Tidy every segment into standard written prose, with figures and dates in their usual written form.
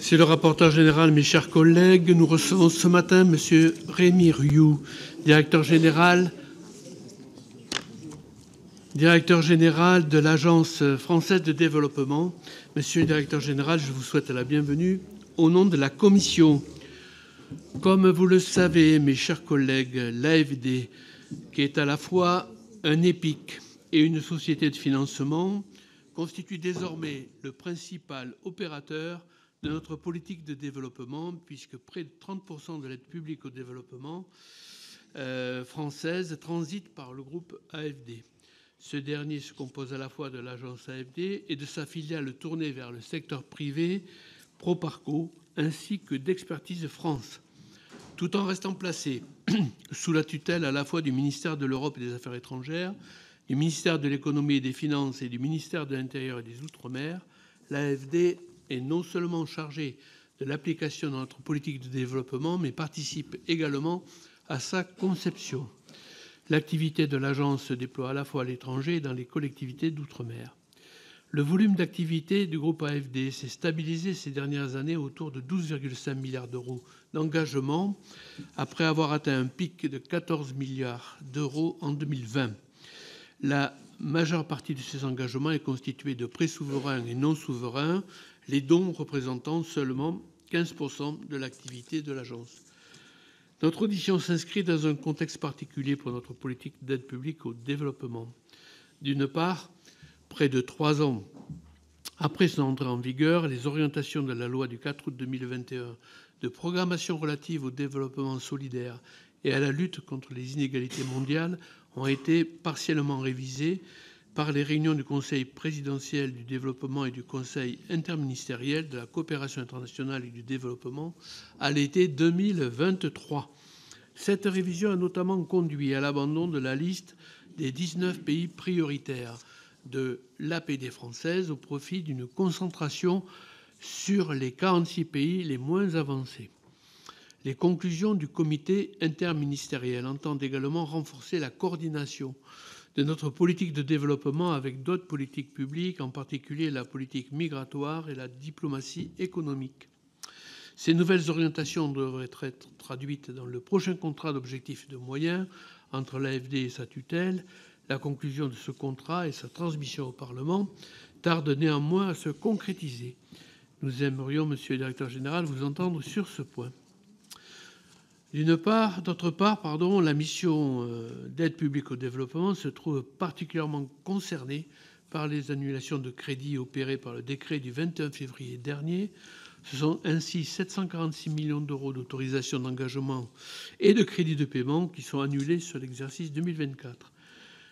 Monsieur le rapporteur général, mes chers collègues, nous recevons ce matin Monsieur Rémi Rioux, directeur général de l'Agence française de développement. Monsieur le directeur général, je vous souhaite la bienvenue au nom de la Commission. Comme vous le savez, mes chers collègues, l'AFD, qui est à la fois un EPIC et une société de financement, constitue désormais le principal opérateur de notre politique de développement, puisque près de 30% de l'aide publique au développement française transite par le groupe AFD. Ce dernier se compose à la fois de l'agence AFD et de sa filiale tournée vers le secteur privé, Proparco, ainsi que d'Expertise France, tout en restant placé sous la tutelle à la fois du ministère de l'Europe et des Affaires étrangères, du ministère de l'Économie et des Finances et du ministère de l'Intérieur et des Outre-mer. L'AFD est non seulement chargée de l'application de notre politique de développement, mais participe également à sa conception. L'activité de l'agence se déploie à la fois à l'étranger et dans les collectivités d'outre-mer. Le volume d'activité du groupe AFD s'est stabilisé ces dernières années autour de 12,5 milliards d'euros d'engagement, après avoir atteint un pic de 14 milliards d'euros en 2020. La majeure partie de ces engagements est constituée de prêts souverains et non souverains, les dons représentant seulement 15% de l'activité de l'agence. Notre audition s'inscrit dans un contexte particulier pour notre politique d'aide publique au développement. D'une part, près de 3 ans après son entrée en vigueur, les orientations de la loi du 4 août 2021 de programmation relative au développement solidaire et à la lutte contre les inégalités mondiales ont été partiellement révisées par les réunions du Conseil présidentiel du développement et du Conseil interministériel de la coopération internationale et du développement à l'été 2023. Cette révision a notamment conduit à l'abandon de la liste des 19 pays prioritaires de l'APD française au profit d'une concentration sur les 46 pays les moins avancés. Les conclusions du comité interministériel entendent également renforcer la coordination de notre politique de développement avec d'autres politiques publiques, en particulier la politique migratoire et la diplomatie économique. Ces nouvelles orientations devraient être traduites dans le prochain contrat d'objectifs et de moyens entre l'AFD et sa tutelle. La conclusion de ce contrat et sa transmission au Parlement tardent néanmoins à se concrétiser. Nous aimerions, Monsieur le Directeur général, vous entendre sur ce point. D'autre part, la mission d'aide publique au développement se trouve particulièrement concernée par les annulations de crédits opérées par le décret du 21 février dernier. Ce sont ainsi 746 millions d'euros d'autorisation d'engagement et de crédits de paiement qui sont annulés sur l'exercice 2024.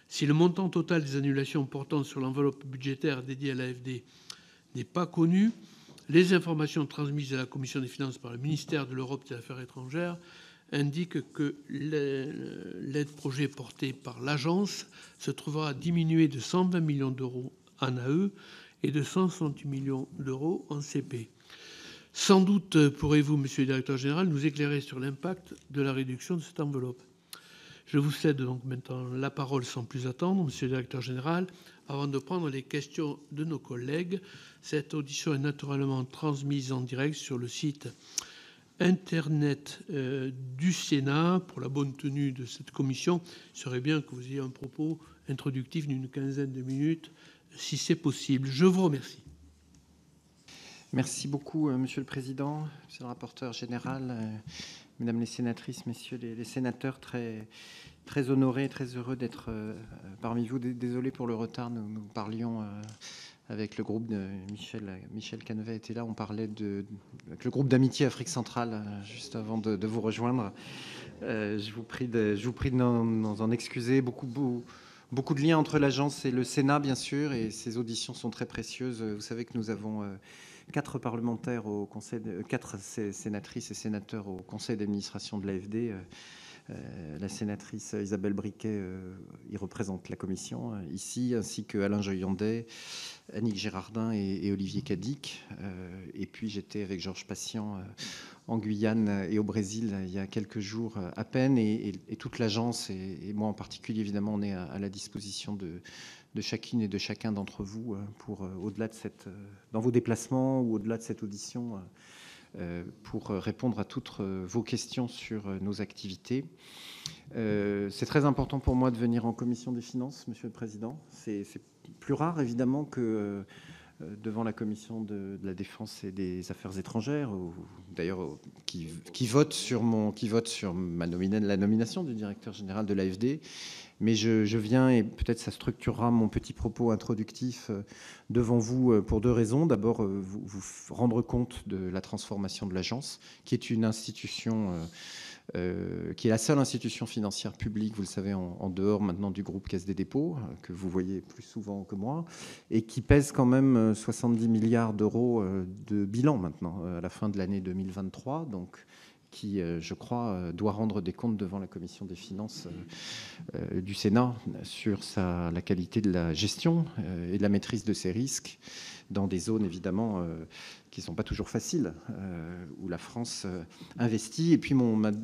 Si le montant total des annulations portant sur l'enveloppe budgétaire dédiée à l'AFD n'est pas connu, les informations transmises à la Commission des finances par le ministère de l'Europe et des Affaires étrangères indiquent que l'aide projet portée par l'agence se trouvera diminuée de 120 millions d'euros en AE et de 168 millions d'euros en CP. Sans doute pourrez-vous, Monsieur le Directeur général, nous éclairer sur l'impact de la réduction de cette enveloppe. Je vous cède donc maintenant la parole sans plus attendre, Monsieur le Directeur général, avant de prendre les questions de nos collègues. Cette audition est naturellement transmise en direct sur le site Internet du Sénat. Pour la bonne tenue de cette commission, il serait bien que vous ayez un propos introductif d'une quinzaine de minutes, si c'est possible. Je vous remercie. Merci beaucoup, Monsieur le Président, Monsieur le rapporteur général, Mesdames les sénatrices, Messieurs les sénateurs, très honorés, très heureux d'être parmi vous. Désolé pour le retard, nous parlions avec le groupe de Michel Canevet était là, on parlait avec le groupe d'amitié Afrique centrale juste avant de vous rejoindre. Je vous prie de nous en excuser. Beaucoup de liens entre l'agence et le Sénat, bien sûr, et ces auditions sont très précieuses. Vous savez que nous avons 4 parlementaires au conseil, 4 sénatrices et sénateurs au conseil d'administration de l'AFD. La sénatrice Isabelle Briquet y représente la commission ici, ainsi que Alain Joyandet, Annick Girardin et Olivier Cadic. Et puis j'étais avec Georges Patient en Guyane et au Brésil il y a quelques jours à peine, et toute l'agence et moi en particulier, évidemment, on est à la disposition de chacune et de chacun d'entre vous pour, au-delà de dans vos déplacements ou au-delà de cette audition, pour répondre à toutes vos questions sur nos activités. C'est très important pour moi de venir en commission des finances, Monsieur le Président. C'est plus rare, évidemment, que devant la commission de la Défense et des Affaires étrangères, d'ailleurs qui vote sur la nomination du directeur général de l'AFD. Mais je viens, et peut-être ça structurera mon petit propos introductif devant vous pour deux raisons. D'abord, vous rendre compte de la transformation de l'agence, qui est une institution qui est la seule institution financière publique, vous le savez, en dehors maintenant du groupe Caisse des dépôts, que vous voyez plus souvent que moi, et qui pèse quand même 70 milliards d'euros de bilan maintenant, à la fin de l'année 2023, donc qui, je crois, doit rendre des comptes devant la Commission des finances du Sénat sur la qualité de la gestion et de la maîtrise de ses risques dans des zones, évidemment, qui ne sont pas toujours faciles, où la France investit. Et puis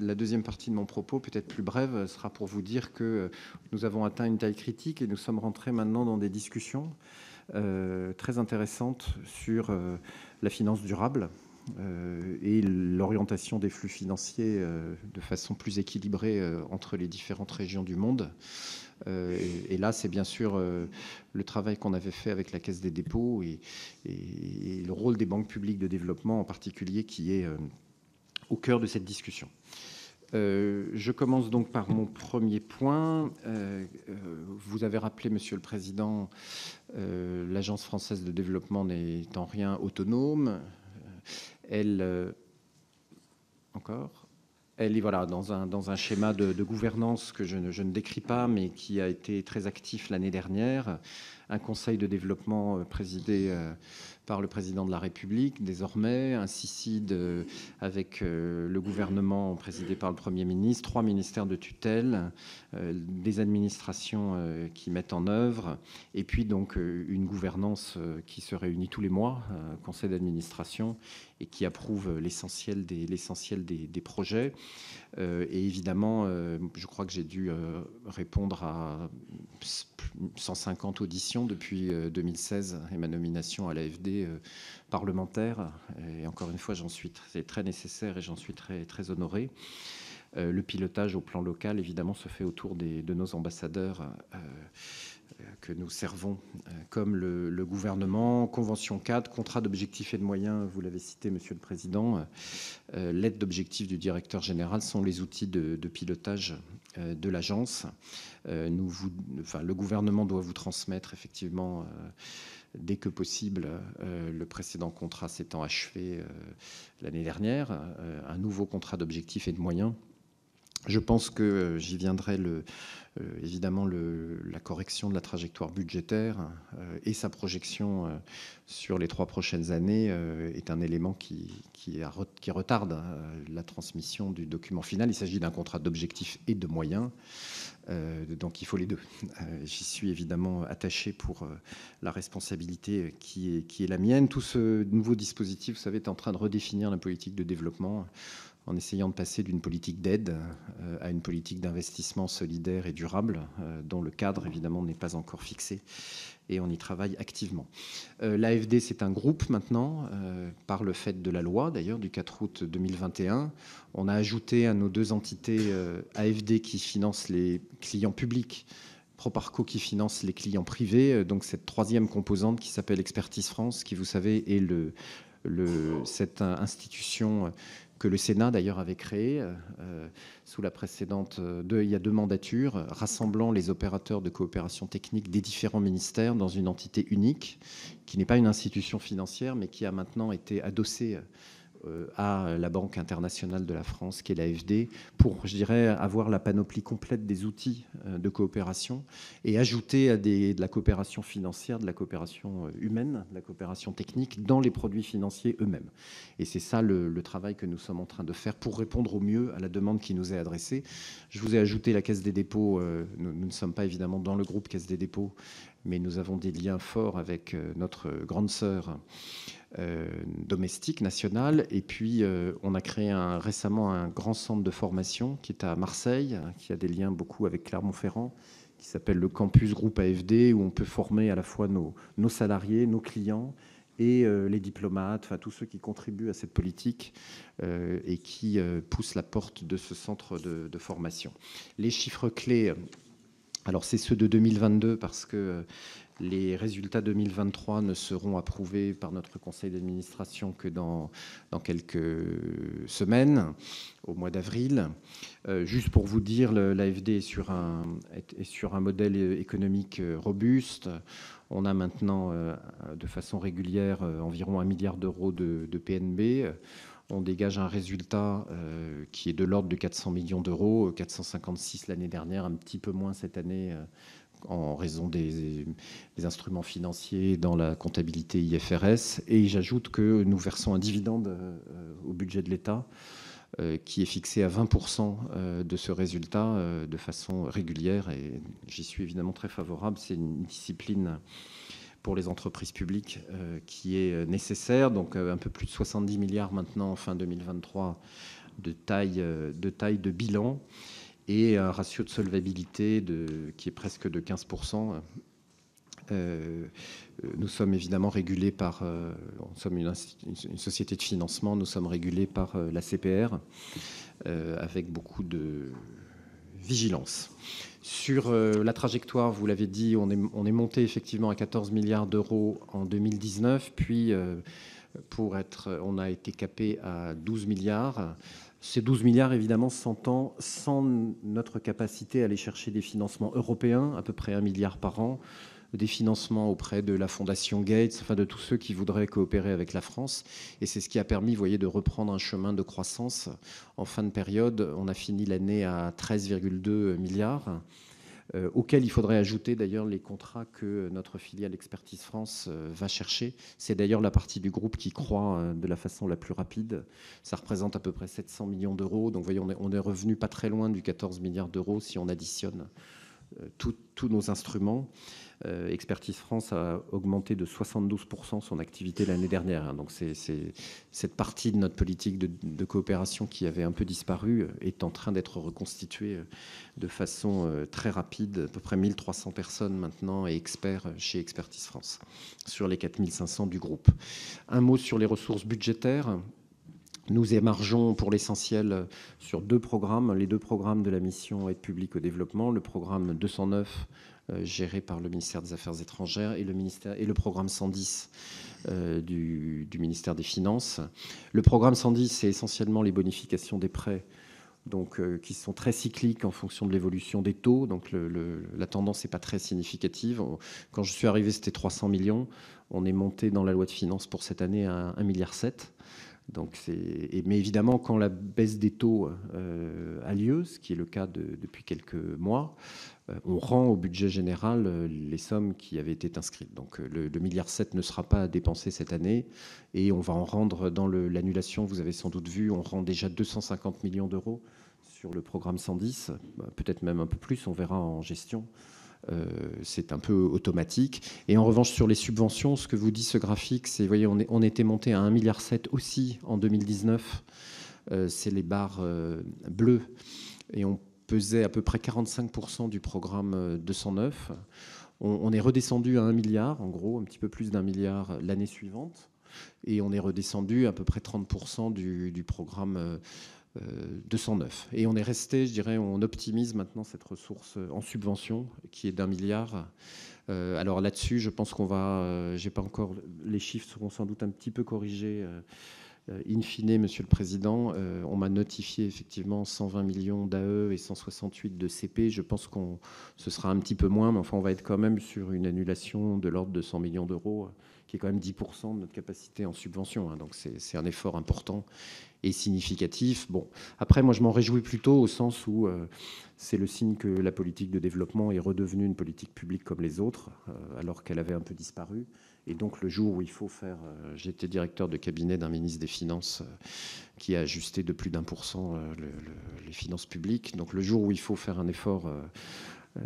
la deuxième partie de mon propos, peut-être plus brève, sera pour vous dire que nous avons atteint une taille critique et nous sommes rentrés maintenant dans des discussions très intéressantes sur la finance durable et l'orientation des flux financiers de façon plus équilibrée entre les différentes régions du monde. Et là, c'est bien sûr le travail qu'on avait fait avec la Caisse des dépôts et le rôle des banques publiques de développement en particulier qui est au cœur de cette discussion. Je commence donc par mon premier point. Vous avez rappelé, Monsieur le Président, l'Agence française de développement n'est en rien autonome. Elle est voilà, dans un schéma de gouvernance que je ne décris pas, mais qui a été très actif l'année dernière. Un conseil de développement présidé par le président de la République, désormais, un CICID avec le gouvernement présidé par le Premier ministre, 3 ministères de tutelle, des administrations qui mettent en œuvre, et puis donc une gouvernance qui se réunit tous les mois, conseil d'administration, et qui approuve l'essentiel des projets. Et évidemment, je crois que j'ai dû répondre à 150 auditions depuis 2016 et ma nomination à l'AFD parlementaire. Et encore une fois, c'est très nécessaire et j'en suis très, très honoré. Le pilotage au plan local, évidemment, se fait autour de nos ambassadeurs que nous servons comme le gouvernement, convention cadre, contrat d'objectifs et de moyens, vous l'avez cité, Monsieur le Président, l'aide d'objectifs du directeur général sont les outils de pilotage de l'agence. Le gouvernement doit vous transmettre effectivement dès que possible, le précédent contrat s'étant achevé l'année dernière, un nouveau contrat d'objectifs et de moyens. Je pense que j'y viendrai évidemment la correction de la trajectoire budgétaire et sa projection sur les 3 prochaines années est un élément qui retarde la transmission du document final. Il s'agit d'un contrat d'objectifs et de moyens, donc il faut les deux. J'y suis évidemment attaché pour la responsabilité qui est la mienne. Tout ce nouveau dispositif, vous savez, est en train de redéfinir la politique de développement en essayant de passer d'une politique d'aide à une politique d'investissement solidaire et durable, dont le cadre, évidemment, n'est pas encore fixé. Et on y travaille activement. L'AFD, c'est un groupe maintenant, par le fait de la loi, d'ailleurs, du 4 août 2021. On a ajouté à nos 2 entités AFD qui finance les clients publics, Proparco qui finance les clients privés. Donc cette 3e composante qui s'appelle Expertise France, qui, vous savez, est cette institution que le Sénat d'ailleurs avait créé sous la précédente, il y a 2 mandatures, rassemblant les opérateurs de coopération technique des différents ministères dans une entité unique, qui n'est pas une institution financière, mais qui a maintenant été adossée à la Banque internationale de la France, qui est l'AFD, pour, je dirais, avoir la panoplie complète des outils de coopération et ajouter à de la coopération financière, de la coopération humaine, de la coopération technique dans les produits financiers eux-mêmes. Et c'est ça le travail que nous sommes en train de faire pour répondre au mieux à la demande qui nous est adressée. Je vous ai ajouté la Caisse des dépôts. Nous ne sommes pas évidemment dans le groupe Caisse des dépôts, mais nous avons des liens forts avec notre grande sœur domestique nationale. Et puis, on a créé récemment un grand centre de formation qui est à Marseille, qui a des liens beaucoup avec Clermont-Ferrand, qui s'appelle le Campus Groupe AFD, où on peut former à la fois nos salariés, nos clients et les diplomates, enfin tous ceux qui contribuent à cette politique et qui poussent la porte de ce centre de formation. Les chiffres clés, alors c'est ceux de 2022 parce que les résultats 2023 ne seront approuvés par notre conseil d'administration que dans quelques semaines, au mois d'avril. Juste pour vous dire, l'AFD est sur un modèle économique robuste. On a maintenant, de façon régulière, environ 1 milliard d'euros de PNB. On dégage un résultat qui est de l'ordre de 400 millions d'euros, 456 l'année dernière, un petit peu moins cette année, en raison des instruments financiers dans la comptabilité IFRS. Et j'ajoute que nous versons un dividende au budget de l'État qui est fixé à 20% de ce résultat de façon régulière. Et j'y suis évidemment très favorable. C'est une discipline pour les entreprises publiques qui est nécessaire. Donc un peu plus de 70 milliards maintenant, fin 2023, de taille de bilan, et un ratio de solvabilité qui est presque de 15%. Nous sommes évidemment régulés par... nous sommes une société de financement, nous sommes régulés par la CPR avec beaucoup de vigilance. Sur la trajectoire, vous l'avez dit, on est monté effectivement à 14 milliards d'euros en 2019, puis on a été capé à 12 milliards. Ces 12 milliards, évidemment, s'entend sans notre capacité à aller chercher des financements européens, à peu près 1 milliard par an, des financements auprès de la Fondation Gates, enfin de tous ceux qui voudraient coopérer avec la France. Et c'est ce qui a permis, vous voyez, de reprendre un chemin de croissance. En fin de période, on a fini l'année à 13,2 milliards, auquel il faudrait ajouter d'ailleurs les contrats que notre filiale Expertise France va chercher. C'est d'ailleurs la partie du groupe qui croît de la façon la plus rapide. Ça représente à peu près 700 millions d'euros. Donc vous voyez, on est revenu pas très loin du 14 milliards d'euros si on additionne tous nos instruments. Expertise France a augmenté de 72% son activité l'année dernière. Donc c'est cette partie de notre politique de coopération qui avait un peu disparu est en train d'être reconstituée de façon très rapide. À peu près 1300 personnes maintenant et experts chez Expertise France sur les 4500 du groupe. Un mot sur les ressources budgétaires. Nous émargeons pour l'essentiel sur deux programmes, les deux programmes de la mission Aide publique au développement, le programme 209 géré par le ministère des Affaires étrangères et le programme 110 du ministère des Finances. Le programme 110, c'est essentiellement les bonifications des prêts, donc, qui sont très cycliques en fonction de l'évolution des taux. Donc la tendance n'est pas très significative. Quand je suis arrivé, c'était 300 millions. On est monté dans la loi de finances pour cette année à 1,7 milliard. Donc mais évidemment, quand la baisse des taux a lieu, ce qui est le cas depuis quelques mois, on rend au budget général les sommes qui avaient été inscrites. Donc le 1,7 milliard ne sera pas dépensé cette année et on va en rendre dans l'annulation, vous avez sans doute vu, on rend déjà 250 millions d'euros sur le programme 110, peut-être même un peu plus, on verra en gestion. C'est un peu automatique. Et en revanche, sur les subventions, ce que vous dit ce graphique, c'est, vous voyez, on était monté à 1,7 milliard aussi en 2019. C'est les barres bleues. Et on pesait à peu près 45% du programme 209. On est redescendu à 1 milliard, en gros, un petit peu plus d'1 milliard l'année suivante. Et on est redescendu à peu près 30% du programme 209. Et on est resté, je dirais, on optimise maintenant cette ressource en subvention qui est d'1 milliard. Alors là-dessus, je pense qu'on va, j'ai pas encore, les chiffres seront sans doute un petit peu corrigés. In fine, Monsieur le Président, on m'a notifié effectivement 120 millions d'AE et 168 de CP. Je pense ce sera un petit peu moins, mais enfin, on va être quand même sur une annulation de l'ordre de 100 millions d'euros, qui est quand même 10% de notre capacité en subvention. Hein, donc c'est un effort important et significatif. Bon, après, moi, je m'en réjouis plutôt au sens où c'est le signe que la politique de développement est redevenue une politique publique comme les autres, alors qu'elle avait un peu disparu. Et donc, le jour où il faut faire... J'étais directeur de cabinet d'un ministre des Finances qui a ajusté de plus d'1% les finances publiques. Donc, le jour où il faut faire un effort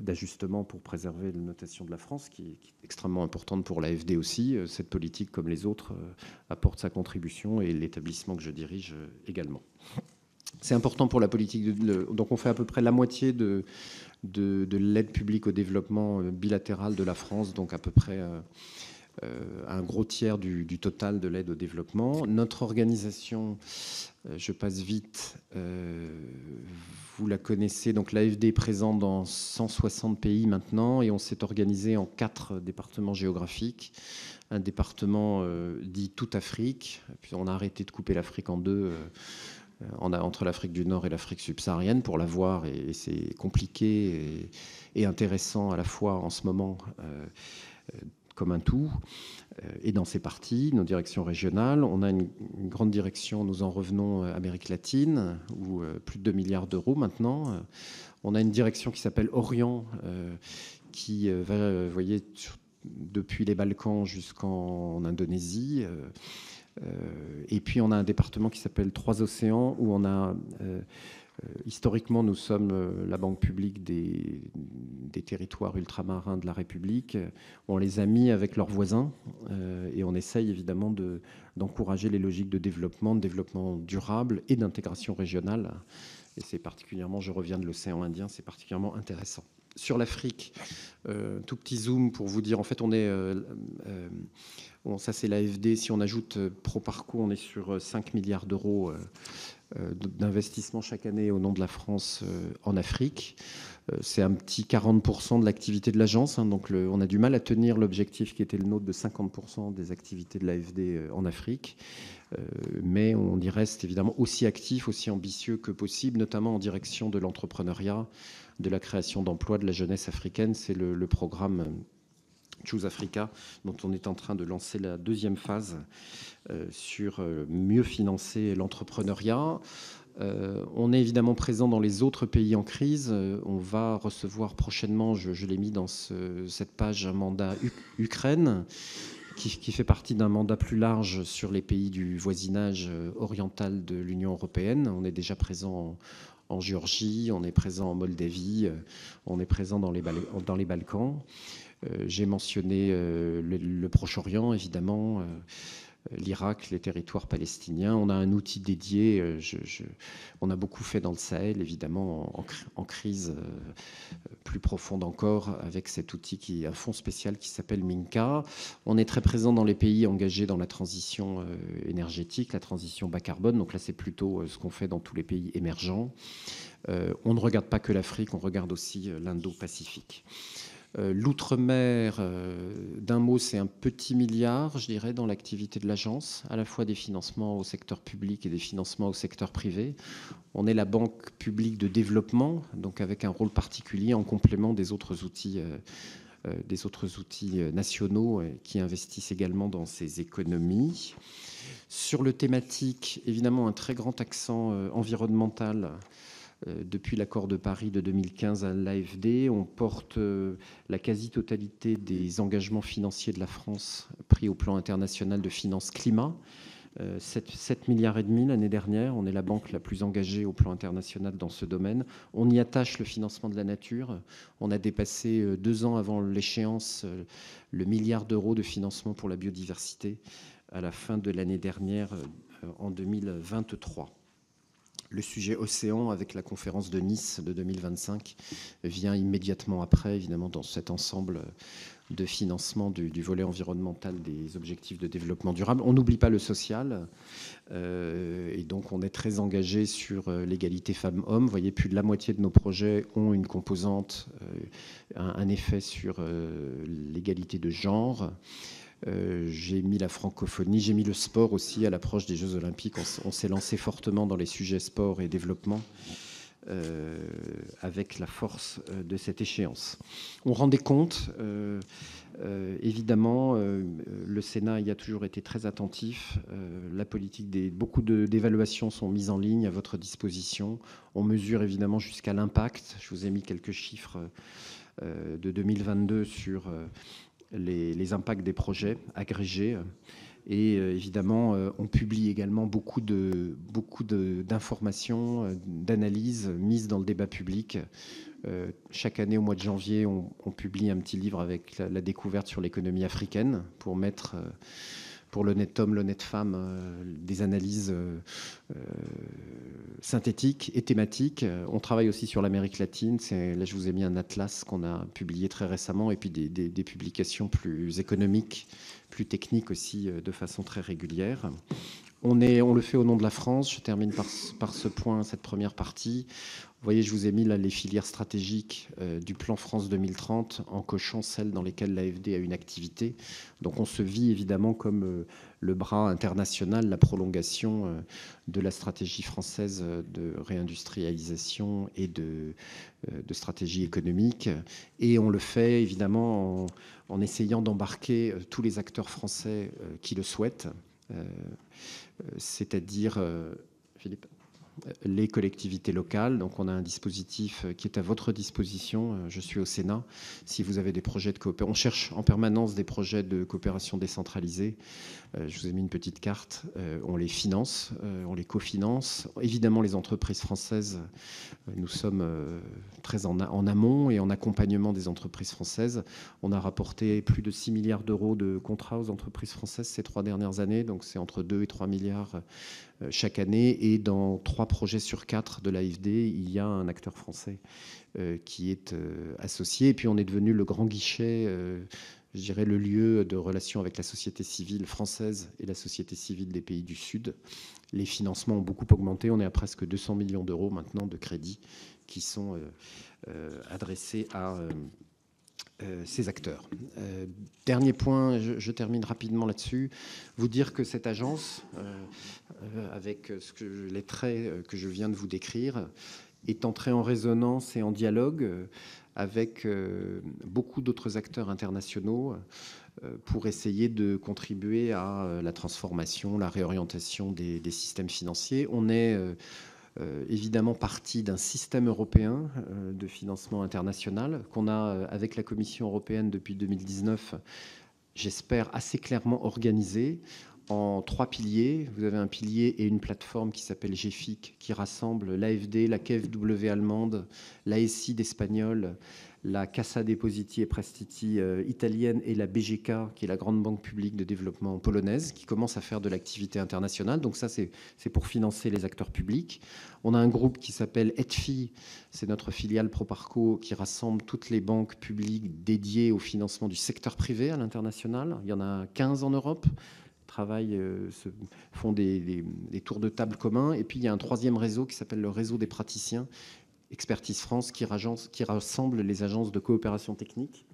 d'ajustement pour préserver la notation de la France, qui est extrêmement importante pour l'AFD aussi, cette politique, comme les autres, apporte sa contribution et l'établissement que je dirige également. C'est important pour la politique. Donc, on fait à peu près la moitié de l'aide publique au développement bilatérale de la France, donc à peu près un gros tiers du total de l'aide au développement. Notre organisation, je passe vite, vous la connaissez, donc l'AFD est présente dans 160 pays maintenant, et on s'est organisé en 4 départements géographiques. Un département dit toute Afrique, puis on a arrêté de couper l'Afrique en deux, entre l'Afrique du Nord et l'Afrique subsaharienne pour la voir, et c'est compliqué et intéressant à la fois en ce moment comme un tout, et dans ces parties, nos directions régionales. On a une grande direction, nous en revenons, Amérique latine, où plus de 2 milliards d'euros maintenant. On a une direction qui s'appelle Orient, qui va, vous voyez, depuis les Balkans jusqu'en Indonésie. Et puis on a un département qui s'appelle Trois Océans, où on a... historiquement, nous sommes la banque publique des territoires ultramarins de la République. On les a mis avec leurs voisins et on essaye évidemment d'encourager les logiques de développement durable et d'intégration régionale. Et c'est particulièrement, je reviens de l'océan Indien, c'est particulièrement intéressant. Sur l'Afrique, tout petit zoom pour vous dire, en fait, on est... bon, ça, c'est l'AFD. Si on ajoute Proparco, on est sur 5 milliards d'euros d'investissement chaque année au nom de la France en Afrique. C'est un petit 40% de l'activité de l'agence, hein, donc on a du mal à tenir l'objectif qui était le nôtre de 50% des activités de l'AFD en Afrique, mais on y reste évidemment aussi actif, aussi ambitieux que possible, notamment en direction de l'entrepreneuriat, de la création d'emplois de la jeunesse africaine. C'est le programme Choose Africa, dont on est en train de lancer la deuxième phase sur mieux financer l'entrepreneuriat. On est évidemment présent dans les autres pays en crise. On va recevoir prochainement, je l'ai mis dans cette page, un mandat Ukraine, qui fait partie d'un mandat plus large sur les pays du voisinage oriental de l'Union européenne. On est déjà présent en Géorgie, on est présent en Moldavie, on est présent dans les Balkans. J'ai mentionné le Proche-Orient, évidemment, l'Irak, les territoires palestiniens. On a un outil dédié. On a beaucoup fait dans le Sahel, évidemment, en crise plus profonde encore, avec cet outil qui est un fonds spécial qui s'appelle Minca. On est très présent dans les pays engagés dans la transition énergétique, la transition bas carbone. Donc là, c'est plutôt ce qu'on fait dans tous les pays émergents. On ne regarde pas que l'Afrique, on regarde aussi l'Indo-Pacifique. L'outre-mer, d'un mot, c'est un petit milliard, je dirais, dans l'activité de l'agence, à la fois des financements au secteur public et des financements au secteur privé. On est la banque publique de développement, donc avec un rôle particulier en complément des autres outils nationaux qui investissent également dans ces économies. Sur le thématique, évidemment, un très grand accent environnemental. Depuis l'accord de Paris de 2015 à l'AFD, on porte la quasi-totalité des engagements financiers de la France pris au plan international de finance climat. 7,5 milliards l'année dernière. On est la banque la plus engagée au plan international dans ce domaine. On y attache le financement de la nature. On a dépassé 2 ans avant l'échéance le milliard d'euros de financement pour la biodiversité à la fin de l'année dernière, en 2023. Le sujet océan, avec la conférence de Nice de 2025, vient immédiatement après, évidemment, dans cet ensemble de financement du volet environnemental des objectifs de développement durable. On n'oublie pas le social, et donc on est très engagé sur l'égalité femmes-hommes. Vous voyez, plus de la moitié de nos projets ont une composante, un effet sur l'égalité de genre. J'ai mis la francophonie, j'ai mis le sport aussi à l'approche des Jeux Olympiques. On s'est lancé fortement dans les sujets sport et développement avec la force de cette échéance. On rend des comptes. Évidemment, le Sénat y a toujours été très attentif. La politique beaucoup d'évaluations sont mises en ligne à votre disposition. On mesure évidemment jusqu'à l'impact. Je vous ai mis quelques chiffres de 2022 sur les impacts des projets agrégés. Et évidemment, on publie également beaucoup d'informations, d'analyses mises dans le débat public. Chaque année, au mois de janvier, on publie un petit livre avec la découverte sur l'économie africaine pour pour l'honnête homme, l'honnête femme, des analyses synthétiques et thématiques. On travaille aussi sur l'Amérique latine. Là, je vous ai mis un atlas qu'on a publié très récemment, et puis des publications plus économiques, plus techniques aussi, de façon très régulière. On le fait au nom de la France. Je termine par ce point, cette première partie. Vous voyez, je vous ai mis là les filières stratégiques du plan France 2030 en cochant celles dans lesquelles l'AFD a une activité. Donc on se vit évidemment comme le bras international, la prolongation de la stratégie française de réindustrialisation et de stratégie économique. Et on le fait évidemment en essayant d'embarquer tous les acteurs français qui le souhaitent, c'est-à-dire, Philippe, les collectivités locales. Donc on a un dispositif qui est à votre disposition. Je suis au Sénat. Si vous avez des projets de coopération, on cherche en permanence des projets de coopération décentralisée. Je vous ai mis une petite carte. On les finance, on les cofinance. Évidemment, les entreprises françaises, nous sommes très en amont et en accompagnement des entreprises françaises. On a rapporté plus de 6 milliards d'euros de contrats aux entreprises françaises ces 3 dernières années. Donc c'est entre 2 et 3 milliards chaque année, et dans 3 projets sur 4 de l'AFD, il y a un acteur français qui est associé. Et puis on est devenu le grand guichet, je dirais le lieu de relation avec la société civile française et la société civile des pays du Sud. Les financements ont beaucoup augmenté. On est à presque 200 millions d'euros maintenant de crédits qui sont adressés à ces acteurs. Dernier point, je termine rapidement là-dessus, vous dire que cette agence, avec les traits que je viens de vous décrire, est entrée en résonance et en dialogue avec beaucoup d'autres acteurs internationaux pour essayer de contribuer à la transformation, la réorientation des systèmes financiers. On est évidemment partie d'un système européen de financement international qu'on a avec la Commission européenne depuis 2019, j'espère assez clairement organisé en 3 piliers. Vous avez un pilier et une plateforme qui s'appelle GFIC, qui rassemble l'AFD, la KfW allemande, l'ASI d'Espagnol, la Cassa Depositi e Prestiti italienne et la BGK, qui est la grande banque publique de développement polonaise, qui commence à faire de l'activité internationale. Donc ça, c'est pour financer les acteurs publics. On a un groupe qui s'appelle ETFI, c'est notre filiale Proparco, qui rassemble toutes les banques publiques dédiées au financement du secteur privé à l'international. Il y en a 15 en Europe. Font des tours de table communs. Et puis il y a un 3e réseau qui s'appelle le réseau des praticiens, Expertise France, qui rassemble les agences de coopération technique.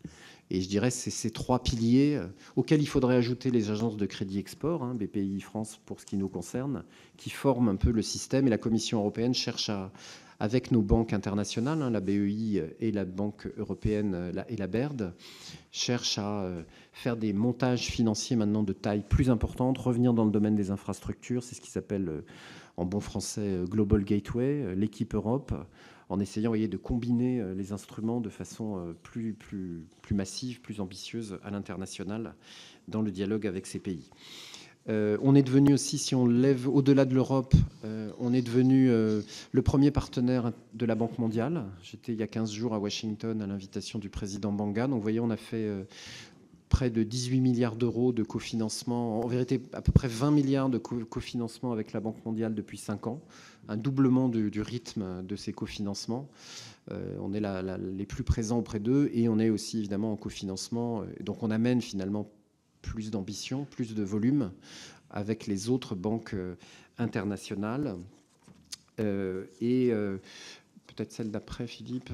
Et je dirais c'est ces 3 piliers auxquels il faudrait ajouter les agences de crédit export, BPI France pour ce qui nous concerne, qui forment un peu le système. Et la Commission européenne cherche avec nos banques internationales, la BEI et la Banque européenne et la BERD, cherche à faire des montages financiers maintenant de taille plus importante, revenir dans le domaine des infrastructures. C'est ce qui s'appelle en bon français Global Gateway, l'équipe Europe, en essayant, vous voyez, de combiner les instruments de façon plus massive, plus ambitieuse à l'international dans le dialogue avec ces pays. On est devenu aussi, si on lève au-delà de l'Europe, on est devenu le premier partenaire de la Banque mondiale. J'étais il y a 15 jours à Washington à l'invitation du président Banga. Donc vous voyez, on a fait près de 18 milliards d'euros de cofinancement, en vérité à peu près 20 milliards de cofinancement avec la Banque mondiale depuis 5 ans, un doublement du rythme de ces cofinancements. On est les plus présents auprès d'eux, et on est aussi évidemment en cofinancement. Donc on amène finalement plus d'ambition, plus de volume avec les autres banques internationales. Peut-être celle d'après, Philippe,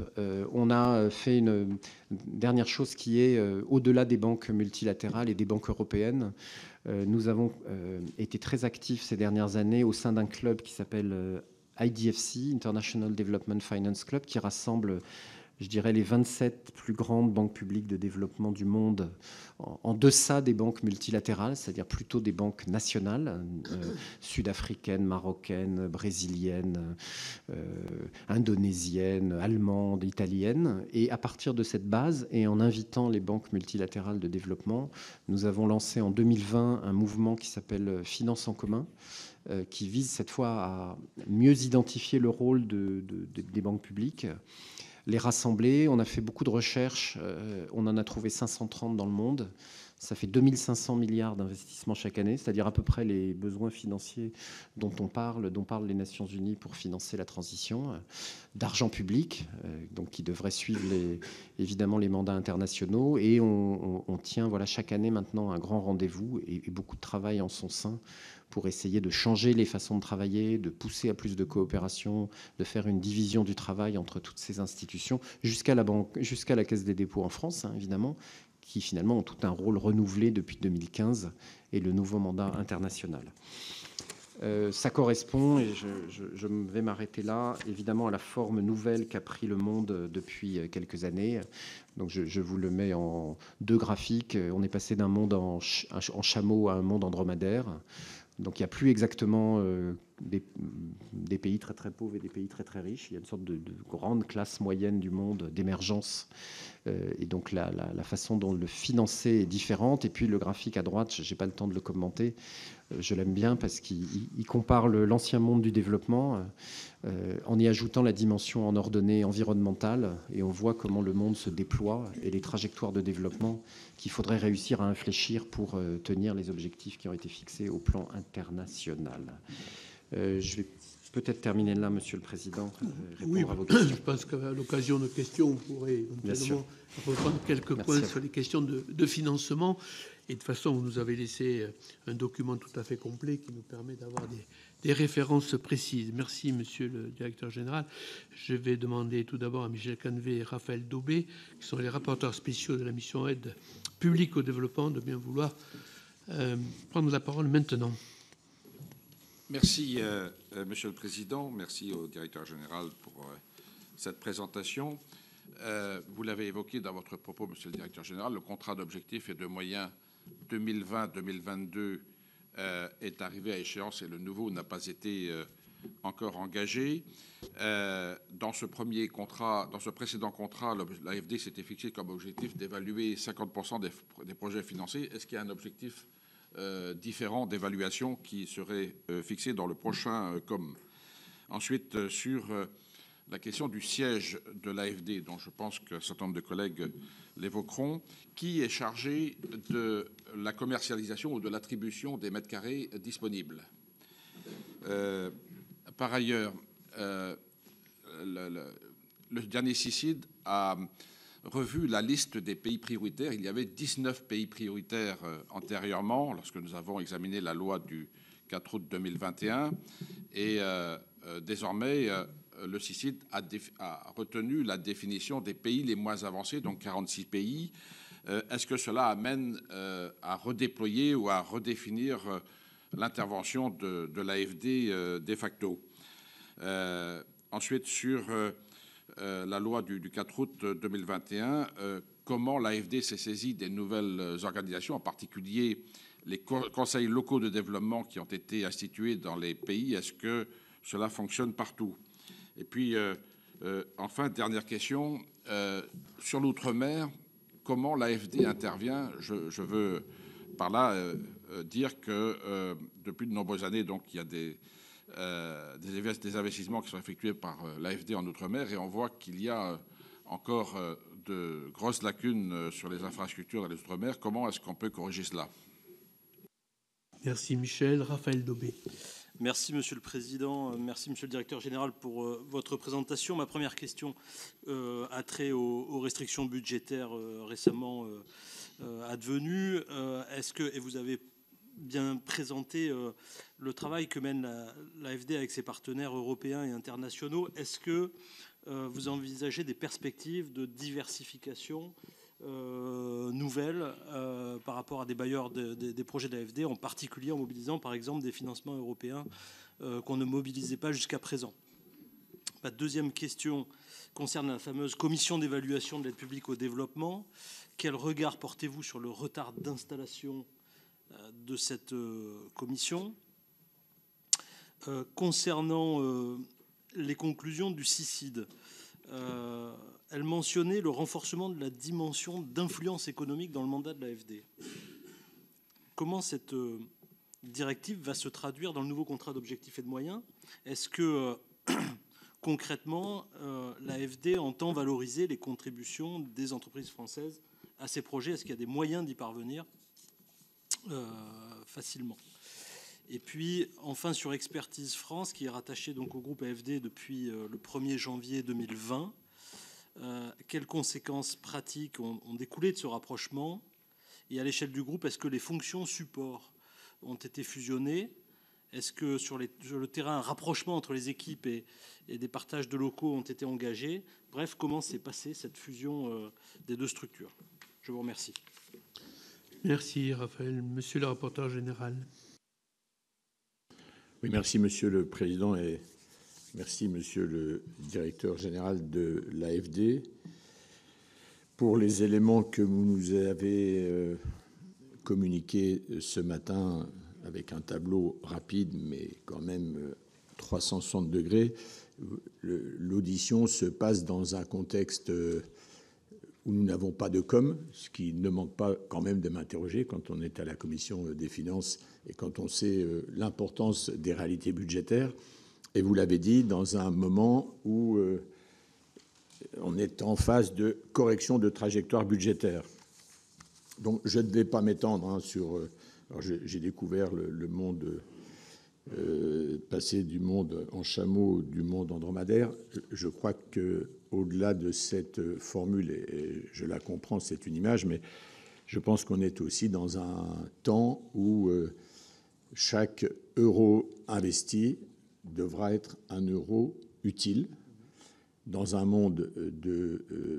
on a fait une dernière chose qui est au-delà des banques multilatérales et des banques européennes. Nous avons été très actifs ces dernières années au sein d'un club qui s'appelle IDFC, International Development Finance Club, qui rassemble, je dirais, les 27 plus grandes banques publiques de développement du monde en deçà des banques multilatérales, c'est-à-dire plutôt des banques nationales, sud-africaines, marocaines, brésiliennes, indonésiennes, allemandes, italiennes. Et à partir de cette base, et en invitant les banques multilatérales de développement, nous avons lancé en 2020 un mouvement qui s'appelle Finance en commun, qui vise cette fois à mieux identifier le rôle des banques publiques, les rassembler. On a fait beaucoup de recherches, on en a trouvé 530 dans le monde, Ça fait 2500 milliards d'investissements chaque année, c'est-à-dire à peu près les besoins financiers dont parlent les Nations Unies pour financer la transition, d'argent public, donc qui devrait suivre évidemment les mandats internationaux. Et on tient chaque année maintenant un grand rendez-vous et beaucoup de travail en son sein pour essayer de changer les façons de travailler, de pousser à plus de coopération, de faire une division du travail entre toutes ces institutions, jusqu'à la banque, jusqu'à la Caisse des dépôts en France, évidemment, qui finalement ont tout un rôle renouvelé depuis 2015 et le nouveau mandat international. Ça correspond, et je vais m'arrêter là, évidemment à la forme nouvelle qu'a pris le monde depuis quelques années. Donc je vous le mets en 2 graphiques. On est passé d'un monde en chameau à un monde en dromadaire. Donc il n'y a plus exactement des pays très très pauvres et des pays très très riches. Il y a une sorte de grande classe moyenne du monde d'émergence. Et donc la façon dont le financer est différente. Et puis le graphique à droite, je n'ai pas le temps de le commenter, je l'aime bien parce qu'il compare l'ancien monde du développement en y ajoutant la dimension en ordonnée environnementale. Et on voit comment le monde se déploie et les trajectoires de développement qu'il faudrait réussir à infléchir pour tenir les objectifs qui ont été fixés au plan international. Je vais peut-être terminer là, Monsieur le Président, répondre à vos questions. Je pense qu'à l'occasion de questions, on pourrait éventuellement reprendre quelques points sur les questions de financement. Et de toute façon, vous nous avez laissé un document tout à fait complet qui nous permet d'avoir des références précises. Merci, Monsieur le Directeur Général. Je vais demander tout d'abord à Michel Cannevet et Raphaël Daubé, qui sont les rapporteurs spéciaux de la mission aide publique au développement, de bien vouloir prendre la parole maintenant. Merci, Monsieur le Président. Merci au Directeur Général pour cette présentation. Vous l'avez évoqué dans votre propos, Monsieur le Directeur Général, le contrat d'objectifs et de moyens 2020-2022 est arrivé à échéance et le nouveau n'a pas été encore engagé. Dans ce précédent contrat, l'AFD s'était fixé comme objectif d'évaluer 50% des projets financés. Est-ce qu'il y a un objectif différent d'évaluation qui serait fixé dans le prochain COM? Ensuite, sur la question du siège de l'AFD, dont je pense qu'un certain nombre de collègues l'évoqueront, qui est chargé de la commercialisation ou de l'attribution des mètres carrés disponibles. Par ailleurs, le dernier CICID a revu la liste des pays prioritaires. Il y avait 19 pays prioritaires antérieurement, lorsque nous avons examiné la loi du 4 août 2021. Et désormais, le CICID a retenu la définition des pays les moins avancés, donc 46 pays. Est-ce que cela amène à redéployer ou à redéfinir l'intervention de l'AFD de facto? Ensuite, sur la loi du 4 août 2021, comment l'AFD s'est saisie des nouvelles organisations, en particulier les conseils locaux de développement qui ont été institués dans les pays? Est-ce que cela fonctionne partout? Et puis, enfin, dernière question, sur l'outre-mer, comment l'AFD intervient? Je veux par là dire que depuis de nombreuses années, donc, il y a des investissements qui sont effectués par l'AFD en Outre-mer et on voit qu'il y a encore de grosses lacunes sur les infrastructures dans les Outre-mer. Comment est-ce qu'on peut corriger cela? Merci Michel. Raphaël Daubé. Merci Monsieur le Président, merci Monsieur le Directeur Général pour votre présentation. Ma première question a trait aux restrictions budgétaires récemment advenues. Est-ce que, et vous avez bien présenté le travail que mène l'AFD avec ses partenaires européens et internationaux, est-ce que vous envisagez des perspectives de diversification nouvelles par rapport à des bailleurs des projets d'AFD, en particulier en mobilisant par exemple des financements européens qu'on ne mobilisait pas jusqu'à présent? Ma deuxième question concerne la fameuse commission d'évaluation de l'aide publique au développement. Quel regard portez-vous sur le retard d'installation de cette commission? Concernant les conclusions du CICID, elle mentionnait le renforcement de la dimension d'influence économique dans le mandat de l'AFD. Comment cette directive va se traduire dans le nouveau contrat d'objectifs et de moyens? Est-ce que concrètement, l'AFD entend valoriser les contributions des entreprises françaises à ces projets? Est-ce qu'il y a des moyens d'y parvenir facilement. Et puis, enfin, sur Expertise France, qui est rattaché donc au groupe AFD depuis le 1er janvier 2020, quelles conséquences pratiques ont découlé de ce rapprochement? Et à l'échelle du groupe, est-ce que les fonctions support ont été fusionnées? Est-ce que sur le terrain, un rapprochement entre les équipes et des partages de locaux ont été engagés? Bref, comment s'est passée cette fusion des deux structures? Je vous remercie. Merci, Raphaël. Monsieur le rapporteur général. Oui, merci, Monsieur le Président, et merci, Monsieur le Directeur général de l'AFD, pour les éléments que vous nous avez communiqués ce matin avec un tableau rapide, mais quand même 360 degrés. L'audition se passe dans un contexte où nous n'avons pas de com, ce qui ne manque pas quand même de m'interroger quand on est à la Commission des finances et quand on sait l'importance des réalités budgétaires. Et vous l'avez dit, dans un moment où on est en phase de correction de trajectoire budgétaire. Donc je ne vais pas m'étendre sur... Alors j'ai découvert le monde, passer du monde en chameau, du monde en dromadaire. Je crois qu'au-delà de cette formule, et je la comprends, c'est une image, mais je pense qu'on est aussi dans un temps où chaque euro investi devra être un euro utile dans un monde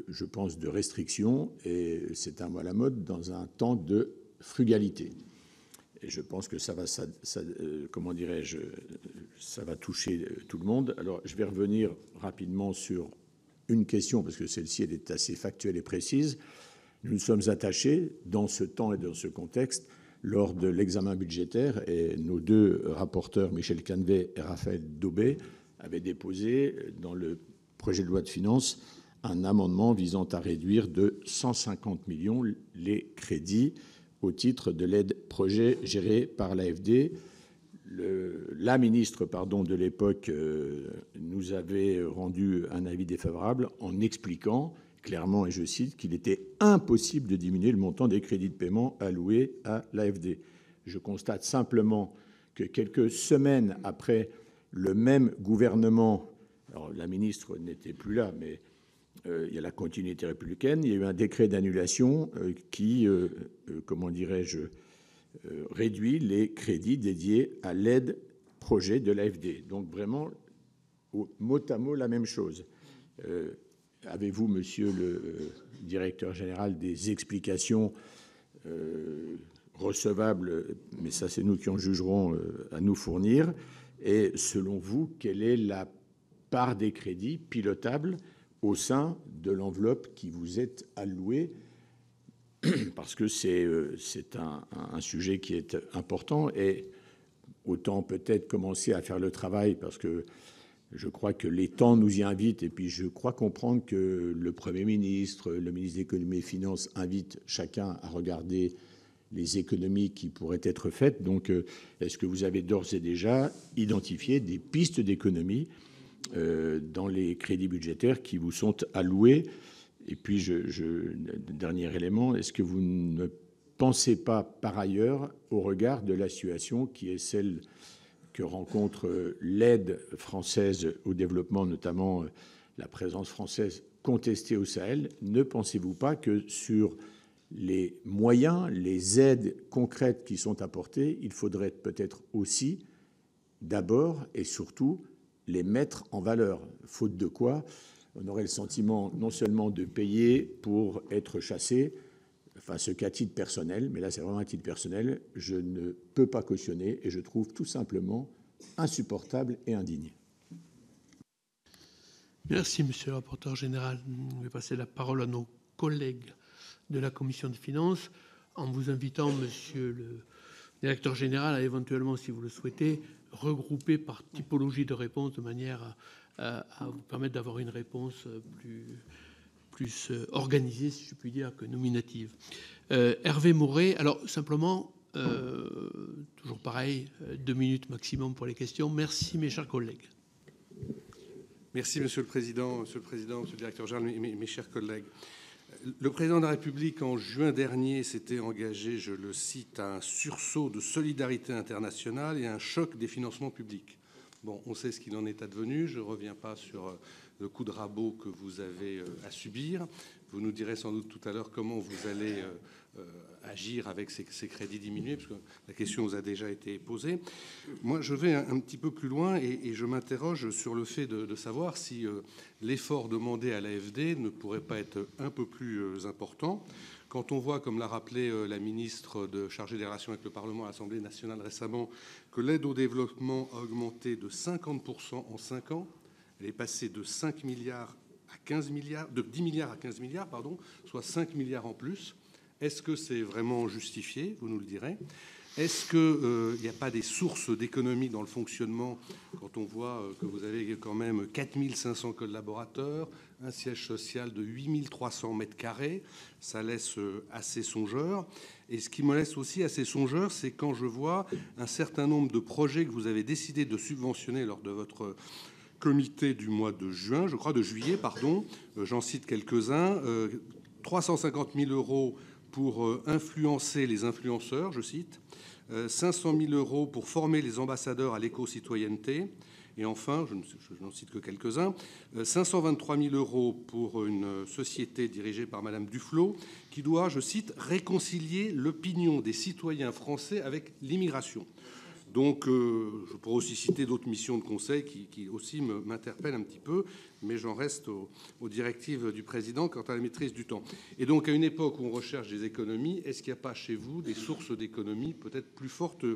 je pense, de restrictions, et c'est un mot à la mode, dans un temps de frugalité. Et je pense que comment dirais-je, ça va toucher tout le monde. Alors, je vais revenir rapidement sur une question, parce que celle-ci, elle est assez factuelle et précise. Nous nous sommes attachés, dans ce temps et dans ce contexte, lors de l'examen budgétaire, et nos deux rapporteurs, Michel Canevet et Raphaël Daubet, avaient déposé dans le projet de loi de finances un amendement visant à réduire de 150 millions les crédits au titre de l'aide projet gérée par l'AFD. La ministre de l'époque nous avait rendu un avis défavorable en expliquant clairement, et je cite, qu'il était impossible de diminuer le montant des crédits de paiement alloués à l'AFD. Je constate simplement que quelques semaines après, le même gouvernement, alors la ministre n'était plus là, mais il y a la continuité républicaine, il y a eu un décret d'annulation qui, comment dirais-je, réduit les crédits dédiés à l'aide projet de l'AFD. Donc vraiment, mot à mot, la même chose. Avez-vous, monsieur le directeur général, des explications recevables, mais ça c'est nous qui en jugerons, à nous fournir? Et selon vous, quelle est la part des crédits pilotables au sein de l'enveloppe qui vous est allouée? Parce que c'est un sujet qui est important, et autant peut-être commencer à faire le travail, parce que je crois que les temps nous y invitent, et puis je crois comprendre que le Premier ministre, le ministre de l'Économie et des Finances invitent chacun à regarder les économies qui pourraient être faites. Donc, est-ce que vous avez d'ores et déjà identifié des pistes d'économie dans les crédits budgétaires qui vous sont alloués? Et puis, dernier élément, est-ce que vous ne pensez pas, par ailleurs, au regard de la situation qui est celle que rencontre l'aide française au développement, notamment la présence française contestée au Sahel, ne pensez-vous pas que sur les moyens, les aides concrètes qui sont apportées, il faudrait peut-être aussi, d'abord et surtout, les mettre en valeur, faute de quoi on aurait le sentiment non seulement de payer pour être chassé, enfin ce qu'à titre personnel, mais là c'est vraiment un titre personnel, je ne peux pas cautionner et je trouve tout simplement insupportable et indigne. Merci, monsieur le rapporteur général. Je vais passer la parole à nos collègues de la Commission des finances en vous invitant, monsieur le directeur général, à éventuellement, si vous le souhaitez, regrouper par typologie de réponse de manière à vous permettre d'avoir une réponse plus organisée, si je puis dire, que nominative. Hervé Maurey, alors simplement, toujours pareil, 2 minutes maximum pour les questions. Merci, mes chers collègues. Merci, Monsieur le Président, Monsieur le Directeur général, mes chers collègues. Le président de la République, en juin dernier, s'était engagé, je le cite, à un sursaut de solidarité internationale et à un choc des financements publics. Bon, on sait ce qu'il en est advenu. Je ne reviens pas sur le coup de rabot que vous avez à subir. Vous nous direz sans doute tout à l'heure comment vous allez agir avec ces crédits diminués, parce que la question vous a déjà été posée. Moi, je vais un petit peu plus loin et je m'interroge sur le fait de savoir si l'effort demandé à l'AFD ne pourrait pas être un peu plus important. Quand on voit, comme l'a rappelé la ministre chargée des relations avec le Parlement à l'Assemblée nationale récemment, que l'aide au développement a augmenté de 50% en 5 ans, elle est passée de 5 milliards à 15 milliards, de 10 milliards à 15 milliards, pardon, soit 5 milliards en plus. Est-ce que c'est vraiment justifié? Vous nous le direz. Est-ce qu'il n'y a pas des sources d'économie dans le fonctionnement quand on voit que vous avez quand même 4500 collaborateurs, un siège social de 8300 mètres carrés? Ça laisse assez songeur. Et ce qui me laisse aussi assez songeur, c'est quand je vois un certain nombre de projets que vous avez décidé de subventionner lors de votre comité du mois de juin, je crois, de juillet, pardon. J'en cite quelques-uns. 350 000 euros pour influencer les influenceurs, je cite. 500 000 euros pour former les ambassadeurs à l'éco-citoyenneté. Et enfin, je n'en cite que quelques-uns, 523 000 euros pour une société dirigée par Madame Duflot qui doit, je cite, réconcilier l'opinion des citoyens français avec l'immigration. Donc, je pourrais aussi citer d'autres missions de conseil qui aussi m'interpellent un petit peu, mais j'en reste aux directives du président quant à la maîtrise du temps. Et donc, à une époque où on recherche des économies, est-ce qu'il n'y a pas chez vous des sources d'économies peut-être plus fortes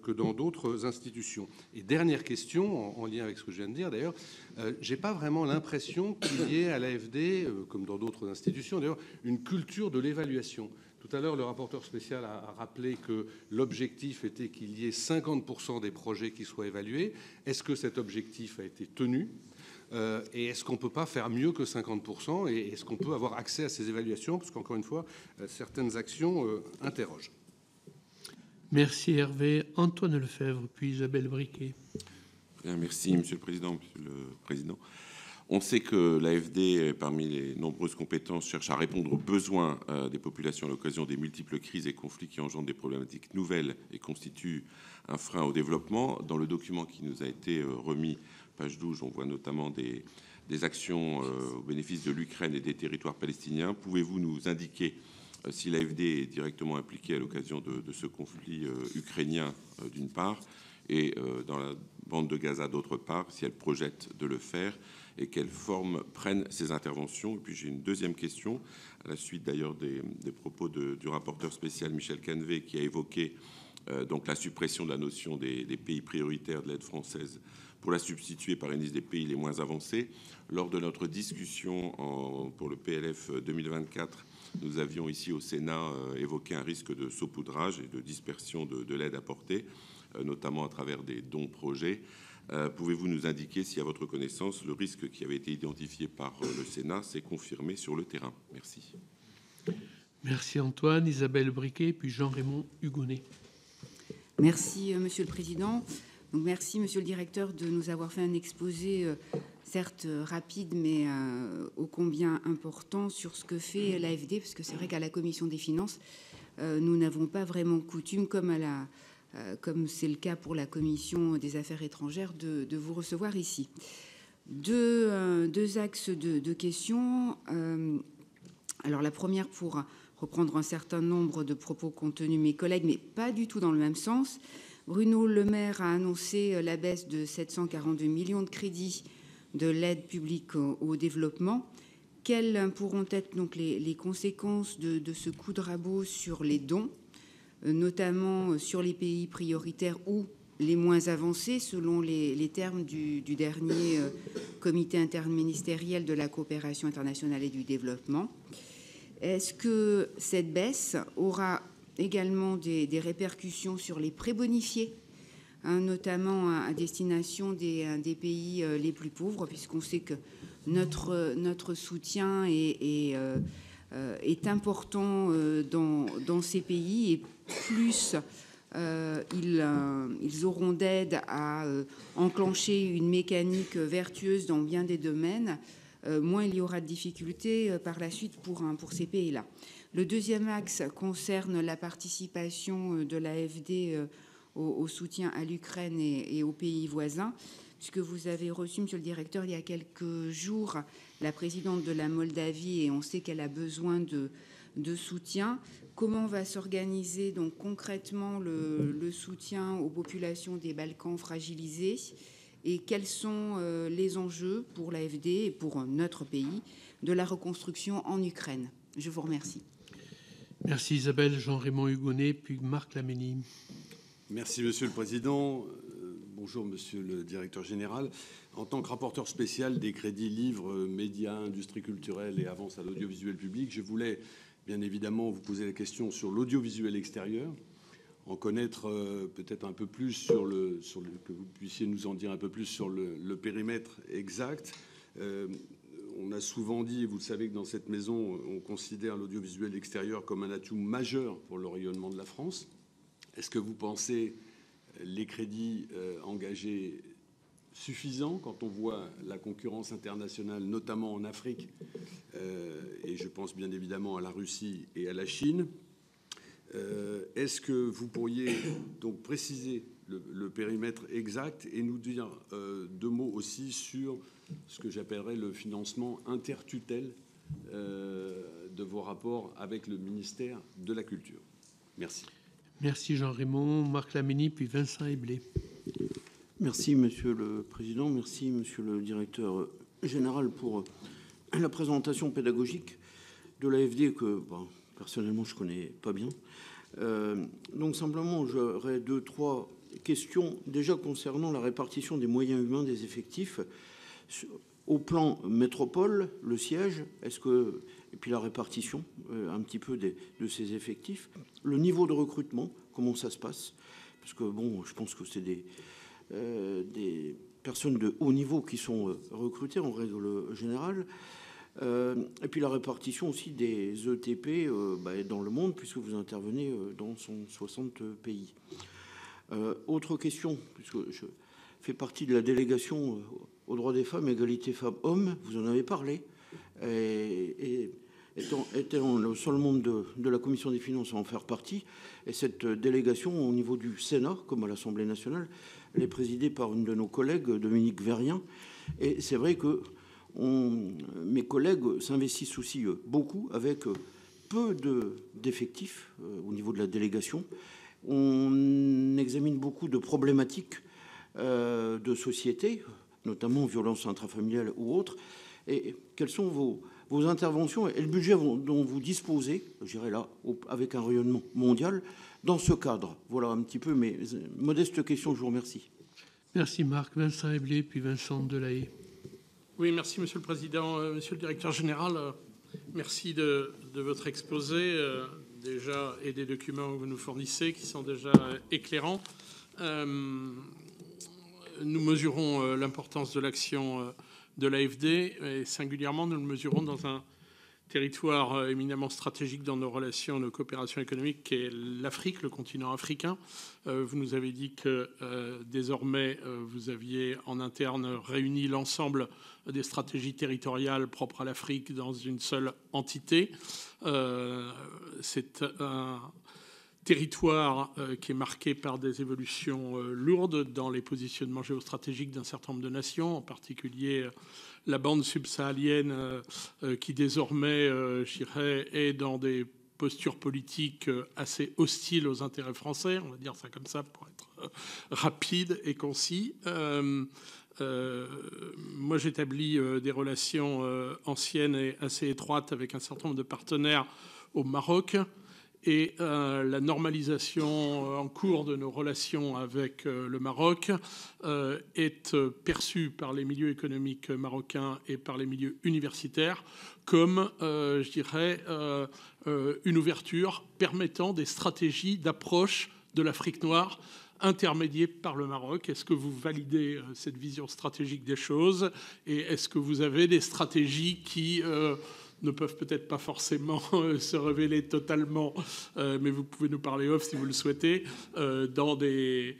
que dans d'autres institutions? Et dernière question, en lien avec ce que je viens de dire d'ailleurs, j'ai pas vraiment l'impression qu'il y ait à l'AFD, comme dans d'autres institutions d'ailleurs, une culture de l'évaluation. Tout à l'heure, le rapporteur spécial a rappelé que l'objectif était qu'il y ait 50% des projets qui soient évalués. Est-ce que cet objectif a été tenu? Et est-ce qu'on ne peut pas faire mieux que 50%? Et est-ce qu'on peut avoir accès à ces évaluations? Parce qu'encore une fois, certaines actions interrogent. Merci Hervé. Antoine Lefèvre, puis Isabelle Briquet. Bien, merci Monsieur le Président. Monsieur le Président. On sait que l'AFD, parmi les nombreuses compétences, cherche à répondre aux besoins des populations à l'occasion des multiples crises et conflits qui engendrent des problématiques nouvelles et constituent un frein au développement. Dans le document qui nous a été remis, page 12, on voit notamment des actions au bénéfice de l'Ukraine et des territoires palestiniens. Pouvez-vous nous indiquer si l'AFD est directement impliquée à l'occasion de ce conflit ukrainien, d'une part, et dans la bande de Gaza, d'autre part, si elle projette de le faire, et quelle forme prennent ces interventions? Et puis j'ai une deuxième question, à la suite d'ailleurs des propos du rapporteur spécial Michel Canevet, qui a évoqué donc la suppression de la notion des pays prioritaires de l'aide française pour la substituer par une liste des pays les moins avancés. Lors de notre discussion pour le PLF 2024, nous avions ici au Sénat évoqué un risque de saupoudrage et de dispersion de l'aide apportée, notamment à travers des dons projets. Pouvez-vous nous indiquer si, à votre connaissance, le risque qui avait été identifié par le Sénat s'est confirmé sur le terrain? Merci. Merci Antoine. Isabelle Briquet, puis Jean-Raymond Hugonet. Merci Monsieur le Président. Donc, merci Monsieur le Directeur de nous avoir fait un exposé, certes rapide, mais ô combien important sur ce que fait l'AFD, parce que c'est vrai qu'à la Commission des Finances, nous n'avons pas vraiment coutume, comme c'est le cas pour la Commission des Affaires étrangères, de vous recevoir ici. Deux axes de questions. Alors la première, pour reprendre un certain nombre de propos contenus mes collègues, mais pas du tout dans le même sens. Bruno Le Maire a annoncé la baisse de 742 millions de crédits de l'aide publique au développement. Quelles pourront être donc les conséquences de ce coup de rabot sur les dons, notamment sur les pays prioritaires ou les moins avancés, selon les termes du dernier comité interministériel de la coopération internationale et du développement? Est-ce que cette baisse aura également des répercussions sur les prêts bonifiés, notamment à destination des pays les plus pauvres, puisqu'on sait que notre soutien est important dans ces pays, et plus ils auront d'aide à enclencher une mécanique vertueuse dans bien des domaines, moins il y aura de difficultés par la suite pour ces pays-là. Le deuxième axe concerne la participation de l'AFD au soutien à l'Ukraine et aux pays voisins, puisque vous avez reçu, Monsieur le Directeur, il y a quelques jours, la présidente de la Moldavie, et on sait qu'elle a besoin de soutien. Comment va s'organiser donc concrètement le soutien aux populations des Balkans fragilisées, et quels sont les enjeux pour l'AFD et pour notre pays de la reconstruction en Ukraine? Je vous remercie. Merci Isabelle. Jean-Raymond Hugonet, puis Marc Laménie. Merci Monsieur le Président. Bonjour Monsieur le Directeur Général. En tant que rapporteur spécial des crédits livres, médias, industrie culturelle et avance à l'audiovisuel public, je voulais bien évidemment vous poser la question sur l'audiovisuel extérieur, en connaître peut-être un peu plus que vous puissiez nous en dire un peu plus sur le périmètre exact. On a souvent dit, et vous le savez, que dans cette maison, on considère l'audiovisuel extérieur comme un atout majeur pour le rayonnement de la France. Est-ce que vous pensez les crédits engagés suffisants quand on voit la concurrence internationale, notamment en Afrique, et je pense bien évidemment à la Russie et à la Chine? Est-ce que vous pourriez donc préciser le périmètre exact et nous dire deux mots aussi sur ce que j'appellerais le financement intertutelle de vos rapports avec le ministère de la Culture? Merci. Merci Jean-Raymond. Marc Laménie, puis Vincent Eblé. Merci Monsieur le Président, merci Monsieur le Directeur Général pour la présentation pédagogique de l'AFD que personnellement je ne connais pas bien. Donc simplement j'aurais 2-3 questions déjà concernant la répartition des moyens humains des effectifs. Au plan métropole, le siège, et puis la répartition un petit peu de ces effectifs, le niveau de recrutement, comment ça se passe? Parce que je pense que c'est des personnes de haut niveau qui sont recrutées en règle générale. Et puis la répartition aussi des ETP dans le monde, puisque vous intervenez dans 160 pays. Autre question, puisque je fais partie de la délégation aux droits des femmes, égalité femmes-hommes, vous en avez parlé, et étant le seul membre de la Commission des finances à en faire partie, et cette délégation au niveau du Sénat, comme à l'Assemblée nationale, elle est présidée par une de nos collègues, Dominique Verrien, et c'est vrai que mes collègues s'investissent aussi beaucoup avec peu d'effectifs au niveau de la délégation. On examine beaucoup de problématiques de société, notamment violences intrafamiliales ou autres. Et quelles sont vos interventions et le budget dont vous disposez, je dirais là, avec un rayonnement mondial, dans ce cadre? Voilà un petit peu mes modestes questions. Je vous remercie. Merci Marc. Vincent Eblé, puis Vincent Delahaye. Oui, merci Monsieur le Président. Monsieur le Directeur Général, merci de votre exposé déjà et des documents que vous nous fournissez qui sont déjà éclairants. Nous mesurons l'importance de l'action de l'AFD et singulièrement nous le mesurons dans un territoire éminemment stratégique dans nos relations, nos coopérations économiques, qui est l'Afrique, le continent africain. Vous nous avez dit que désormais vous aviez en interne réuni l'ensemble des stratégies territoriales propres à l'Afrique dans une seule entité. C'est un territoire qui est marqué par des évolutions lourdes dans les positionnements géostratégiques d'un certain nombre de nations, en particulier la bande subsaharienne qui désormais, je dirais, est dans des postures politiques assez hostiles aux intérêts français, on va dire ça comme ça pour être rapide et concis. Moi, j'établis des relations anciennes et assez étroites avec un certain nombre de partenaires au Maroc. Et la normalisation en cours de nos relations avec le Maroc est perçue par les milieux économiques marocains et par les milieux universitaires comme, je dirais, une ouverture permettant des stratégies d'approche de l'Afrique noire intermédiée par le Maroc. Est-ce que vous validez cette vision stratégique des choses? Et est-ce que vous avez des stratégies qui ne peuvent peut-être pas forcément se révéler totalement, mais vous pouvez nous parler off si vous le souhaitez, dans des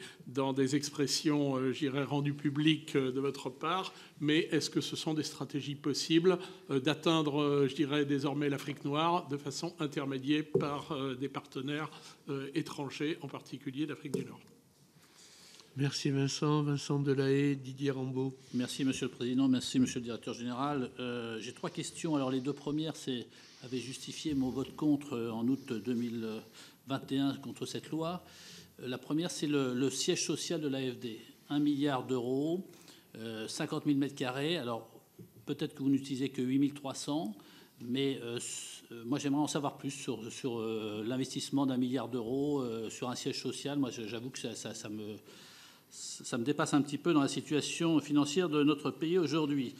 expressions, je dirais, rendues publiques de votre part. Mais est-ce que ce sont des stratégies possibles d'atteindre, je dirais, désormais l'Afrique noire de façon intermédiaire par des partenaires étrangers, en particulier d'Afrique du Nord? Merci Vincent. Vincent Delahaye, Didier Rambaud. Merci Monsieur le Président, merci Monsieur le Directeur Général. J'ai 3 questions. Alors les 2 premières avaient justifié mon vote contre en août 2021 contre cette loi. La première, c'est le siège social de l'AFD. 1 milliard d'euros, 50 000 mètres carrés. Alors peut-être que vous n'utilisez que 8 300, mais moi j'aimerais en savoir plus sur l'investissement d'1 milliard d'euros sur un siège social. Moi j'avoue que ça me dépasse un petit peu dans la situation financière de notre pays aujourd'hui.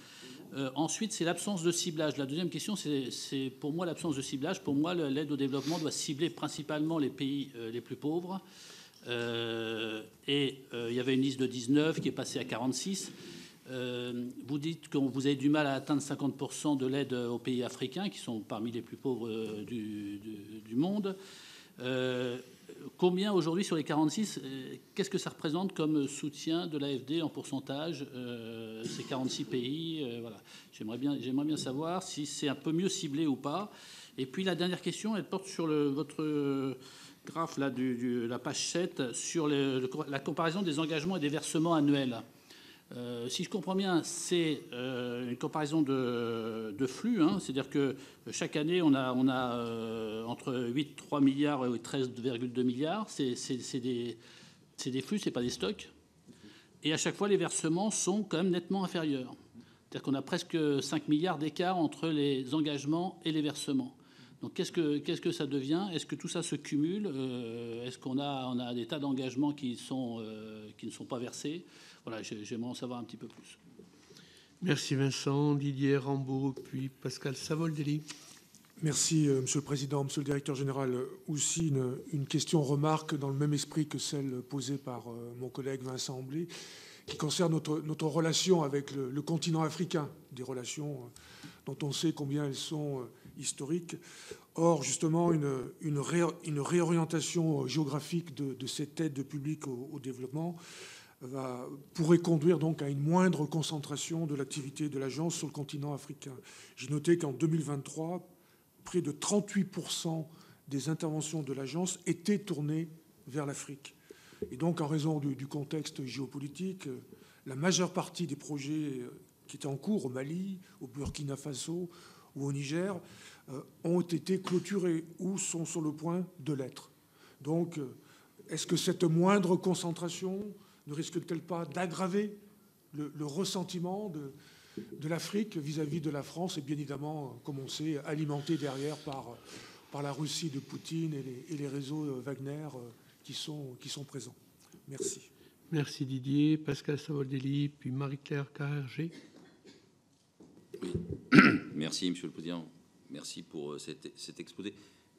Ensuite, c'est l'absence de ciblage. La deuxième question, c'est pour moi l'absence de ciblage. Pour moi, l'aide au développement doit cibler principalement les pays les plus pauvres. Il y avait une liste de 19 qui est passée à 46. Vous dites que vous avez du mal à atteindre 50% de l'aide aux pays africains, qui sont parmi les plus pauvres du monde. Combien aujourd'hui sur les 46, qu'est-ce que ça représente comme soutien de l'AFD en pourcentage, ces 46 pays voilà. J'aimerais bien savoir si c'est un peu mieux ciblé ou pas. Et puis la dernière question, elle porte sur votre graphe là, la page 7, sur la comparaison des engagements et des versements annuels. Si je comprends bien, c'est une comparaison de flux, hein, c'est-à-dire que chaque année, on a entre 8,3 milliards et 13,2 milliards. C'est des flux, c'est pas des stocks. Et à chaque fois, les versements sont quand même nettement inférieurs. C'est-à-dire qu'on a presque 5 milliards d'écart entre les engagements et les versements. Donc qu'est-ce que ça devient? Est-ce que tout ça se cumule? Est-ce qu'on a des tas d'engagements qui ne sont pas versés? Voilà, j'aimerais en savoir un petit peu plus. Merci Vincent. Didier Rambaud, puis Pascal Savoldelli. Merci Monsieur le Président, Monsieur le Directeur Général. Aussi une question-remarque dans le même esprit que celle posée par mon collègue Vincent Amblé, qui concerne notre relation avec le continent africain, des relations dont on sait combien elles sont historiques. Or, justement, une réorientation géographique de cette aide publique au développement pourrait conduire donc à une moindre concentration de l'activité de l'agence sur le continent africain. J'ai noté qu'en 2023, près de 38% des interventions de l'agence étaient tournées vers l'Afrique. Et donc, en raison du contexte géopolitique, la majeure partie des projets qui étaient en cours au Mali, au Burkina Faso ou au Niger ont été clôturés ou sont sur le point de l'être. Donc, est-ce que cette moindre concentration ne risque-t-elle pas d'aggraver le ressentiment de l'Afrique vis-à-vis de la France et bien évidemment, comme on sait, alimenté derrière par la Russie de Poutine et les réseaux Wagner qui sont présents? Merci. Merci Didier. Pascal Savoldelli, puis Marie-Claire Carrégé. Oui. Merci Monsieur le Président. Merci pour cet exposé.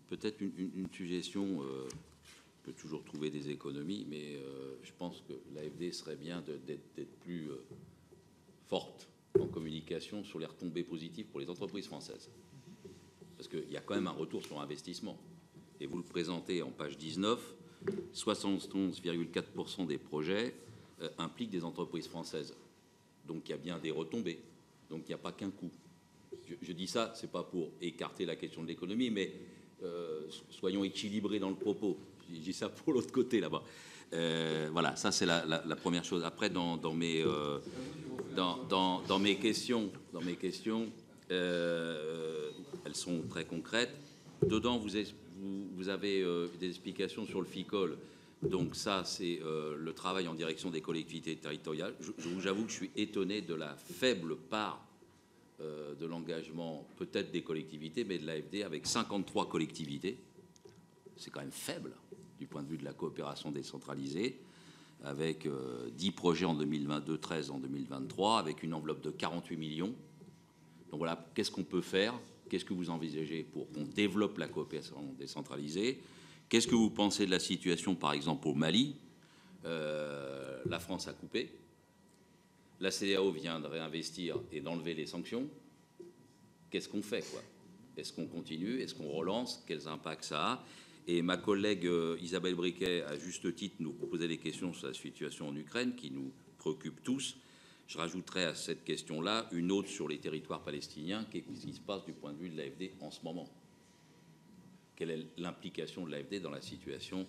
Peut-être une suggestion. On peut toujours trouver des économies, mais je pense que l'AFD serait bien d'être plus forte en communication sur les retombées positives pour les entreprises françaises. Parce qu'il y a quand même un retour sur investissement. Et vous le présentez en page 19, 71,4% des projets impliquent des entreprises françaises. Donc il y a bien des retombées. Donc il n'y a pas qu'un coût. Je dis ça, c'est pas pour écarter la question de l'économie, mais soyons équilibrés dans le propos. Je dis ça pour l'autre côté là-bas. Voilà, ça c'est la première chose. Après, dans mes questions, elles sont très concrètes. Dedans, vous avez des explications sur le FICOL. Donc ça, c'est le travail en direction des collectivités territoriales. J'avoue que je suis étonné de la faible part de l'engagement, peut-être des collectivités, mais de l'AFD avec 53 collectivités. C'est quand même faible du point de vue de la coopération décentralisée, avec 10 projets en 2022, 13 en 2023, avec une enveloppe de 48 millions. Donc voilà, qu'est-ce qu'on peut faire? Qu'est-ce que vous envisagez pour qu'on développe la coopération décentralisée? Qu'est-ce que vous pensez de la situation, par exemple, au Mali? La France a coupé. La CEDEAO vient de réinvestir et d'enlever les sanctions. Qu'est-ce qu'on fait, quoi? Est-ce qu'on continue? Est-ce qu'on relance? Quels impacts ça a? Et ma collègue Isabelle Briquet, à juste titre, nous posait des questions sur la situation en Ukraine qui nous préoccupe tous. Je rajouterai à cette question-là une autre sur les territoires palestiniens. Qu'est-ce qui se passe du point de vue de l'AFD en ce moment? Quelle est l'implication de l'AFD dans la situation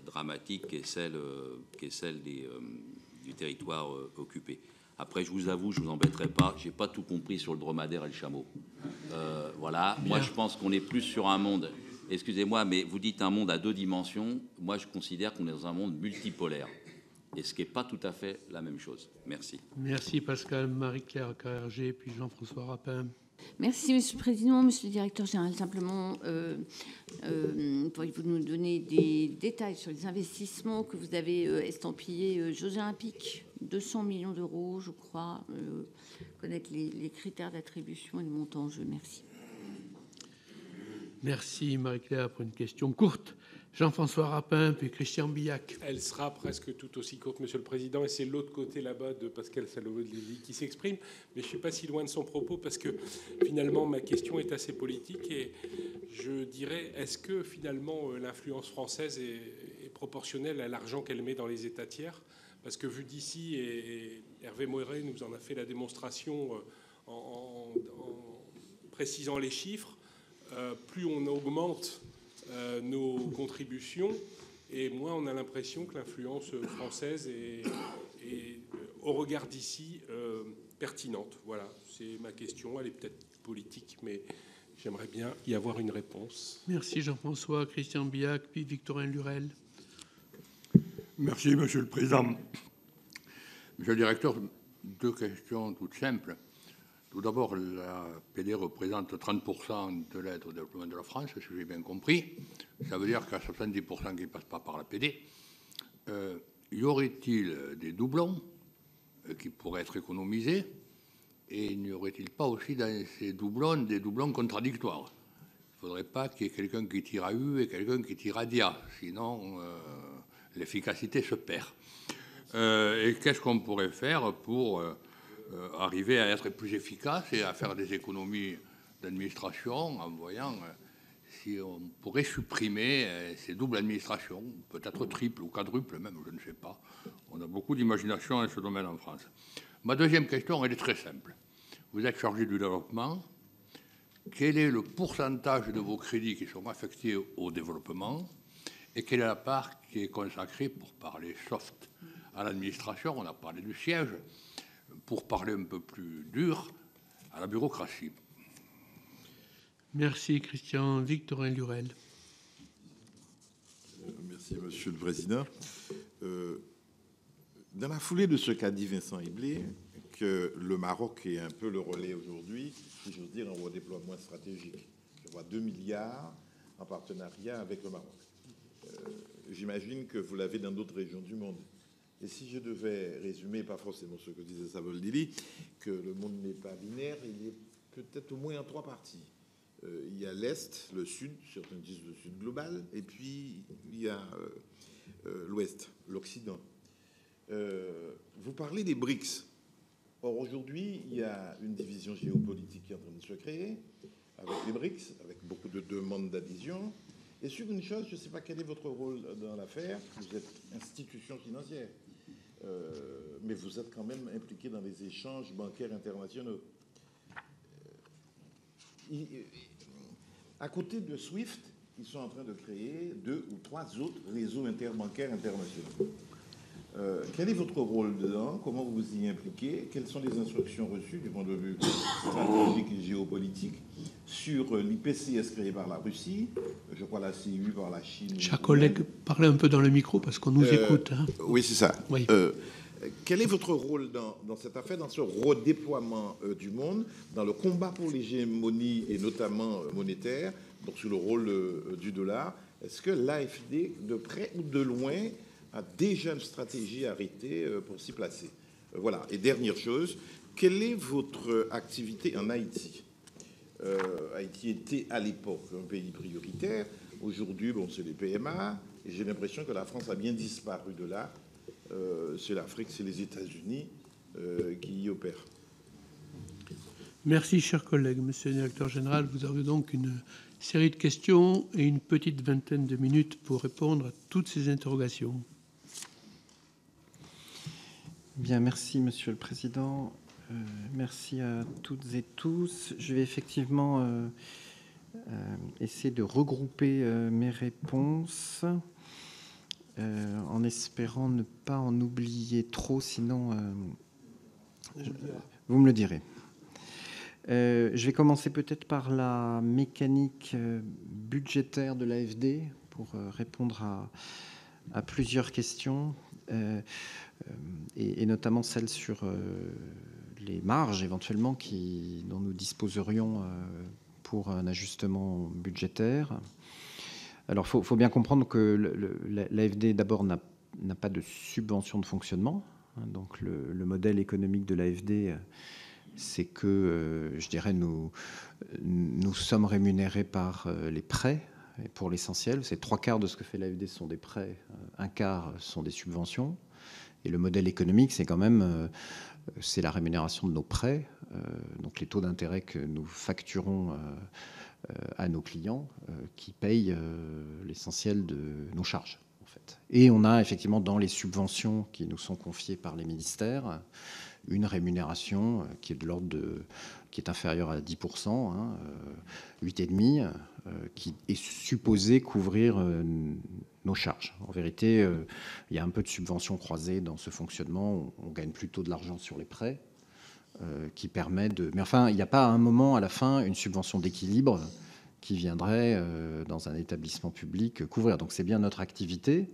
dramatique qui est celle du territoire occupé? Après, je vous avoue, je vous embêterai pas, j'ai pas tout compris sur le dromadaire et le chameau. Voilà, moi je pense qu'on est plus sur un monde, excusez-moi, mais vous dites un monde à 2 dimensions. Moi, je considère qu'on est dans un monde multipolaire, et ce qui n'est pas tout à fait la même chose. Merci. Merci Pascal. Marie-Claire Carrère, puis Jean-François Rapin. Merci, Monsieur le Président. Monsieur le Directeur Général, simplement, pourriez-vous nous donner des détails sur les investissements que vous avez estampillés Jeux Olympiques, 200 millions d'euros, je crois, connaître les critères d'attribution et le montant en jeu. Merci. Merci Marie-Claire pour une question courte. Jean-François Rapin, puis Christian Billac. Elle sera presque tout aussi courte, Monsieur le Président, et c'est l'autre côté là-bas de Pascal Savoldelli qui s'exprime, mais je ne suis pas si loin de son propos parce que finalement ma question est assez politique et je dirais, est-ce que finalement l'influence française est proportionnelle à l'argent qu'elle met dans les États tiers? Parce que vu d'ici, et Hervé Moiré nous en a fait la démonstration en précisant les chiffres, plus on augmente nos contributions, et moins on a l'impression que l'influence française est au regard d'ici pertinente. Voilà, c'est ma question. Elle est peut-être politique, mais j'aimerais bien y avoir une réponse. Merci Jean-François. Christian Billac, puis Victorin Lurel. Merci Monsieur le Président. Monsieur le Directeur, 2 questions toutes simples. Tout d'abord, la PD représente 30% de l'aide au développement de la France, si j'ai bien compris. Ça veut dire qu'à 70% qui ne passent pas par la PD. Y aurait-il des doublons qui pourraient être économisés? Et n'y aurait-il pas aussi dans ces doublons des doublons contradictoires? Il ne faudrait pas qu'il y ait quelqu'un qui tire à U et quelqu'un qui tire à DIA, sinon l'efficacité se perd. Et qu'est-ce qu'on pourrait faire pour arriver à être plus efficace et à faire des économies d'administration en voyant si on pourrait supprimer ces doubles administrations, peut-être triple ou quadruple même, je ne sais pas. On a beaucoup d'imagination dans ce domaine en France. Ma deuxième question, elle est très simple. Vous êtes chargé du développement. Quel est le pourcentage de vos crédits qui sont affectés au développement et quelle est la part qui est consacrée, pour parler soft, à l'administration? On a parlé du siège. Pour parler un peu plus dur, à la bureaucratie. Merci Christian. Victorin Lurel. Merci Monsieur le Président. Dans la foulée de ce qu'a dit Vincent Eblé, que le Maroc est un peu le relais aujourd'hui, si j'ose dire, en redéploiement stratégique. Je vois 2 milliards en partenariat avec le Maroc. J'imagine que vous l'avez dans d'autres régions du monde. Et si je devais résumer, pas forcément ce que disait Savoldelli, que le monde n'est pas binaire, il est peut-être au moins en 3 parties. Il y a l'Est, le Sud, certains disent le Sud global, et puis il y a l'Ouest, l'Occident. Vous parlez des BRICS. Or, aujourd'hui, il y a une division géopolitique qui est en train de se créer avec les BRICS, avec beaucoup de demandes d'adhésion. Et sur une chose, je ne sais pas quel est votre rôle dans l'affaire, vous êtes institution financière. Mais vous êtes quand même impliqué dans les échanges bancaires internationaux. À côté de SWIFT, ils sont en train de créer 2 ou 3 autres réseaux interbancaires internationaux. Quel est votre rôle dedans? Comment vous vous y impliquez? Quelles sont les instructions reçues du point de vue stratégique et géopolitique sur l'IPCS créé par la Russie, je crois la CIU par la Chine? Chers collègues, parlez un peu dans le micro parce qu'on nous écoute. Hein. Oui, c'est ça. Oui. Quel est votre rôle dans cette affaire, dans ce redéploiement du monde, dans le combat pour l'hégémonie et notamment monétaire, donc sur le rôle du dollar? Est-ce que l'AFD, de près ou de loin, a déjà une stratégie arrêtée pour s'y placer? Voilà. Et dernière chose, quelle est votre activité en Haïti? Haïti était à l'époque un pays prioritaire. Aujourd'hui, bon, c'est les PMA. Et j'ai l'impression que la France a bien disparu de là. C'est l'Afrique, c'est les États-Unis qui y opèrent. Merci, chers collègues. Monsieur le directeur général, vous avez donc une série de questions et une petite vingtaine de minutes pour répondre à toutes ces interrogations. Bien, merci, Monsieur le Président. Merci à toutes et tous. Je vais effectivement essayer de regrouper mes réponses en espérant ne pas en oublier trop, sinon vous me le direz. Je vais commencer peut-être par la mécanique budgétaire de l'AFD pour répondre à plusieurs questions, et notamment celle sur les marges éventuellement dont nous disposerions pour un ajustement budgétaire. Alors, il faut bien comprendre que l'AFD, d'abord, n'a pas de subvention de fonctionnement. Donc, le modèle économique de l'AFD, c'est que, je dirais, nous sommes rémunérés par les prêts, et pour l'essentiel. C'est 3/4 de ce que fait l'AFD sont des prêts, 1/4 sont des subventions. Et le modèle économique, c'est quand même c'est la rémunération de nos prêts, donc les taux d'intérêt que nous facturons à nos clients qui payent l'essentiel de nos charges, en fait. Et on a effectivement dans les subventions qui nous sont confiées par les ministères une rémunération qui est de l'ordre qui est inférieure à 10%, 8,5%, qui est supposée couvrir nos charges. En vérité, il y a un peu de subventions croisées dans ce fonctionnement. On gagne plutôt de l'argent sur les prêts qui permet de... Mais enfin, il n'y a pas à un moment, à la fin, une subvention d'équilibre qui viendrait dans un établissement public couvrir. Donc c'est bien notre activité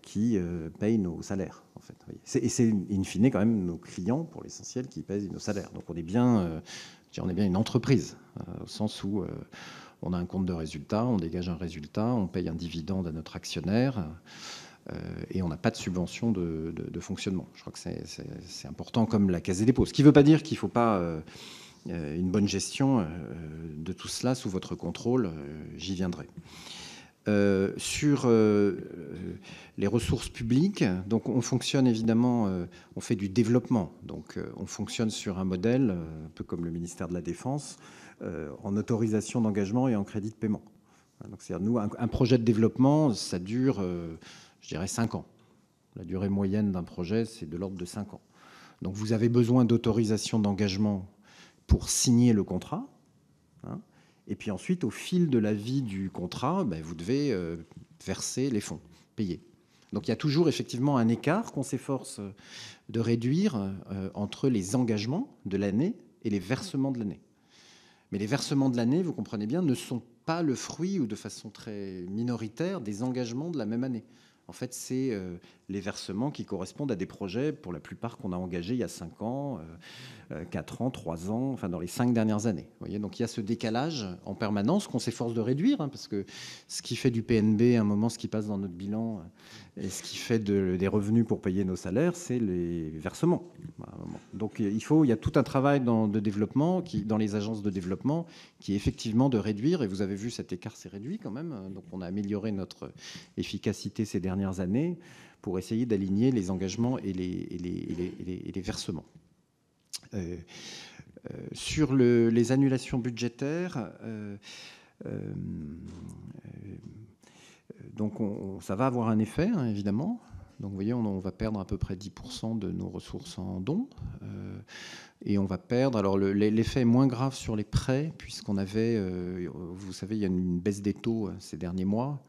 qui paye nos salaires, en fait. Et c'est in fine quand même nos clients, pour l'essentiel, qui payent nos salaires. Donc on est bien une entreprise, au sens où on a un compte de résultat, on dégage un résultat, on paye un dividende à notre actionnaire, et on n'a pas de subvention de fonctionnement. Je crois que c'est important, comme la Caisse des dépôts. Ce qui ne veut pas dire qu'il ne faut pas une bonne gestion de tout cela sous votre contrôle, j'y viendrai. Sur les ressources publiques, donc on fonctionne évidemment, on fait du développement, donc on fonctionne sur un modèle, un peu comme le ministère de la Défense, en autorisation d'engagement et en crédit de paiement. Donc c'est-à-dire, nous, un projet de développement, ça dure, je dirais, 5 ans. La durée moyenne d'un projet, c'est de l'ordre de 5 ans. Donc vous avez besoin d'autorisation d'engagement pour signer le contrat, et puis ensuite, au fil de la vie du contrat, vous devez verser les fonds, payer. Donc il y a toujours effectivement un écart qu'on s'efforce de réduire entre les engagements de l'année et les versements de l'année. Mais les versements de l'année, vous comprenez bien, ne sont pas le fruit, ou de façon très minoritaire, des engagements de la même année. En fait, c'est les versements qui correspondent à des projets, pour la plupart, qu'on a engagés il y a 5 ans, 4 ans, 3 ans, enfin dans les 5 dernières années. Vous voyez, donc il y a ce décalage en permanence qu'on s'efforce de réduire, parce que ce qui fait du PNB, à un moment, ce qui passe dans notre bilan, et ce qui fait des revenus pour payer nos salaires, c'est les versements. Donc il y a tout un travail de développement, dans les agences de développement, qui est effectivement de réduire, et vous avez vu cet écart s'est réduit quand même, donc on a amélioré notre efficacité ces dernières années pour essayer d'aligner les engagements et les versements. Sur les annulations budgétaires, donc ça va avoir un effet, évidemment. Donc vous voyez, on va perdre à peu près 10% de nos ressources en dons. Et on va perdre... Alors l'effet est moins grave sur les prêts, puisqu'on avait... vous savez, il y a une baisse des taux ces derniers mois,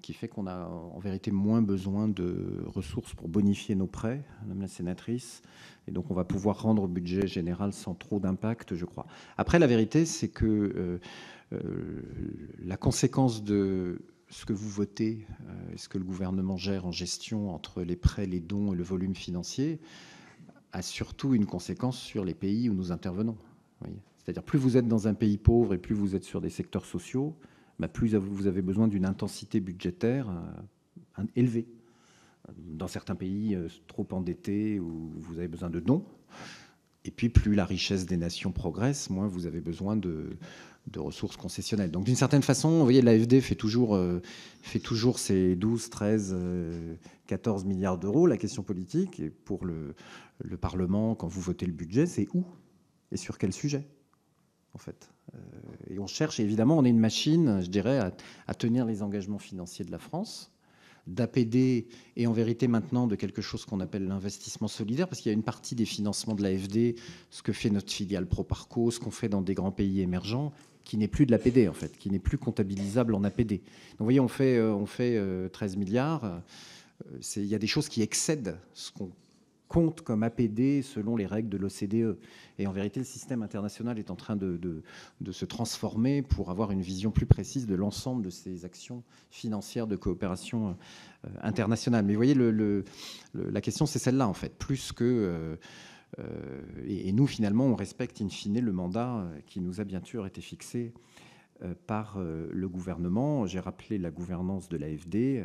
qui fait qu'on a en vérité moins besoin de ressources pour bonifier nos prêts, Madame la sénatrice. Et donc on va pouvoir rendre au budget général sans trop d'impact, je crois. Après, la vérité, c'est que la conséquence de ce que vous votez et ce que le gouvernement gère en gestion entre les prêts, les dons et le volume financier a surtout une conséquence sur les pays où nous intervenons. C'est-à-dire, plus vous êtes dans un pays pauvre et plus vous êtes sur des secteurs sociaux, plus vous avez besoin d'une intensité budgétaire élevée. Dans certains pays trop endettés, où vous avez besoin de dons. Et puis, plus la richesse des nations progresse, moins vous avez besoin de ressources concessionnelles. Donc, d'une certaine façon, vous voyez, l'AFD fait toujours ses 12, 13, 14 milliards d'euros. La question politique, et pour le Parlement, quand vous votez le budget, c'est où et sur quel sujet, en fait. Et on cherche, évidemment, on est une machine, je dirais, à tenir les engagements financiers de la France, d'APD et en vérité maintenant de quelque chose qu'on appelle l'investissement solidaire, parce qu'il y a une partie des financements de l'AFD, ce que fait notre filiale Proparco, ce qu'on fait dans des grands pays émergents, qui n'est plus de l'APD, en fait, qui n'est plus comptabilisable en APD. Donc vous voyez, on fait 13 milliards. Il y a des choses qui excèdent ce qu'on compte comme APD selon les règles de l'OCDE. Et en vérité, le système international est en train de se transformer pour avoir une vision plus précise de l'ensemble de ces actions financières de coopération internationale. Mais vous voyez, la question, c'est celle-là, en fait, plus que... et nous, finalement, on respecte in fine le mandat qui nous a bien sûr été fixé par le gouvernement. J'ai rappelé la gouvernance de l'AFD,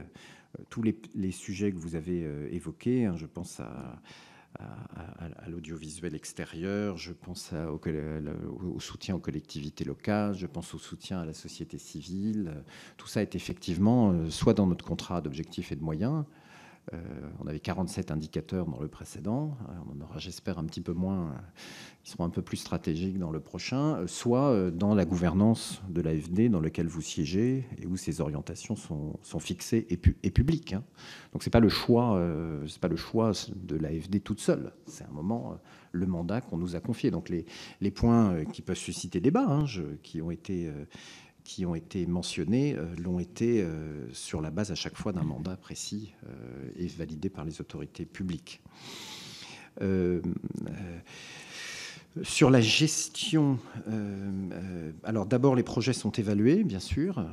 tous les sujets que vous avez évoqués. Je pense à l'audiovisuel extérieur, je pense au soutien aux collectivités locales, je pense au soutien à la société civile. Tout ça est effectivement soit dans notre contrat d'objectifs et de moyens. On avait 47 indicateurs dans le précédent. On en aura, j'espère, un petit peu moins. Ils seront un peu plus stratégiques dans le prochain. Soit dans la gouvernance de l'AFD dans laquelle vous siégez et où ces orientations sont fixées et publiques. Donc c'est pas le choix de l'AFD toute seule. C'est un moment le mandat qu'on nous a confié. Donc les points qui peuvent susciter débat, qui ont été mentionnés l'ont été sur la base à chaque fois d'un mandat précis et validé par les autorités publiques. Sur la gestion, alors d'abord les projets sont évalués, bien sûr.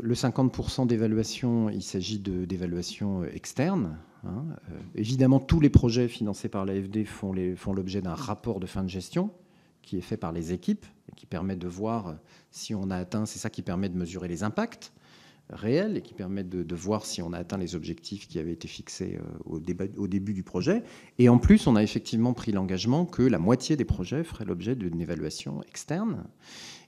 Le 50% d'évaluation, il s'agit d'évaluation externe. Évidemment, tous les projets financés par l'AFD font l'objet d'un rapport de fin de gestion qui est fait par les équipes et qui permet de voir si on a atteint, c'est ça qui permet de mesurer les impacts réels et qui permet de voir si on a atteint les objectifs qui avaient été fixés au début du projet. Et en plus, on a effectivement pris l'engagement que la moitié des projets feraient l'objet d'une évaluation externe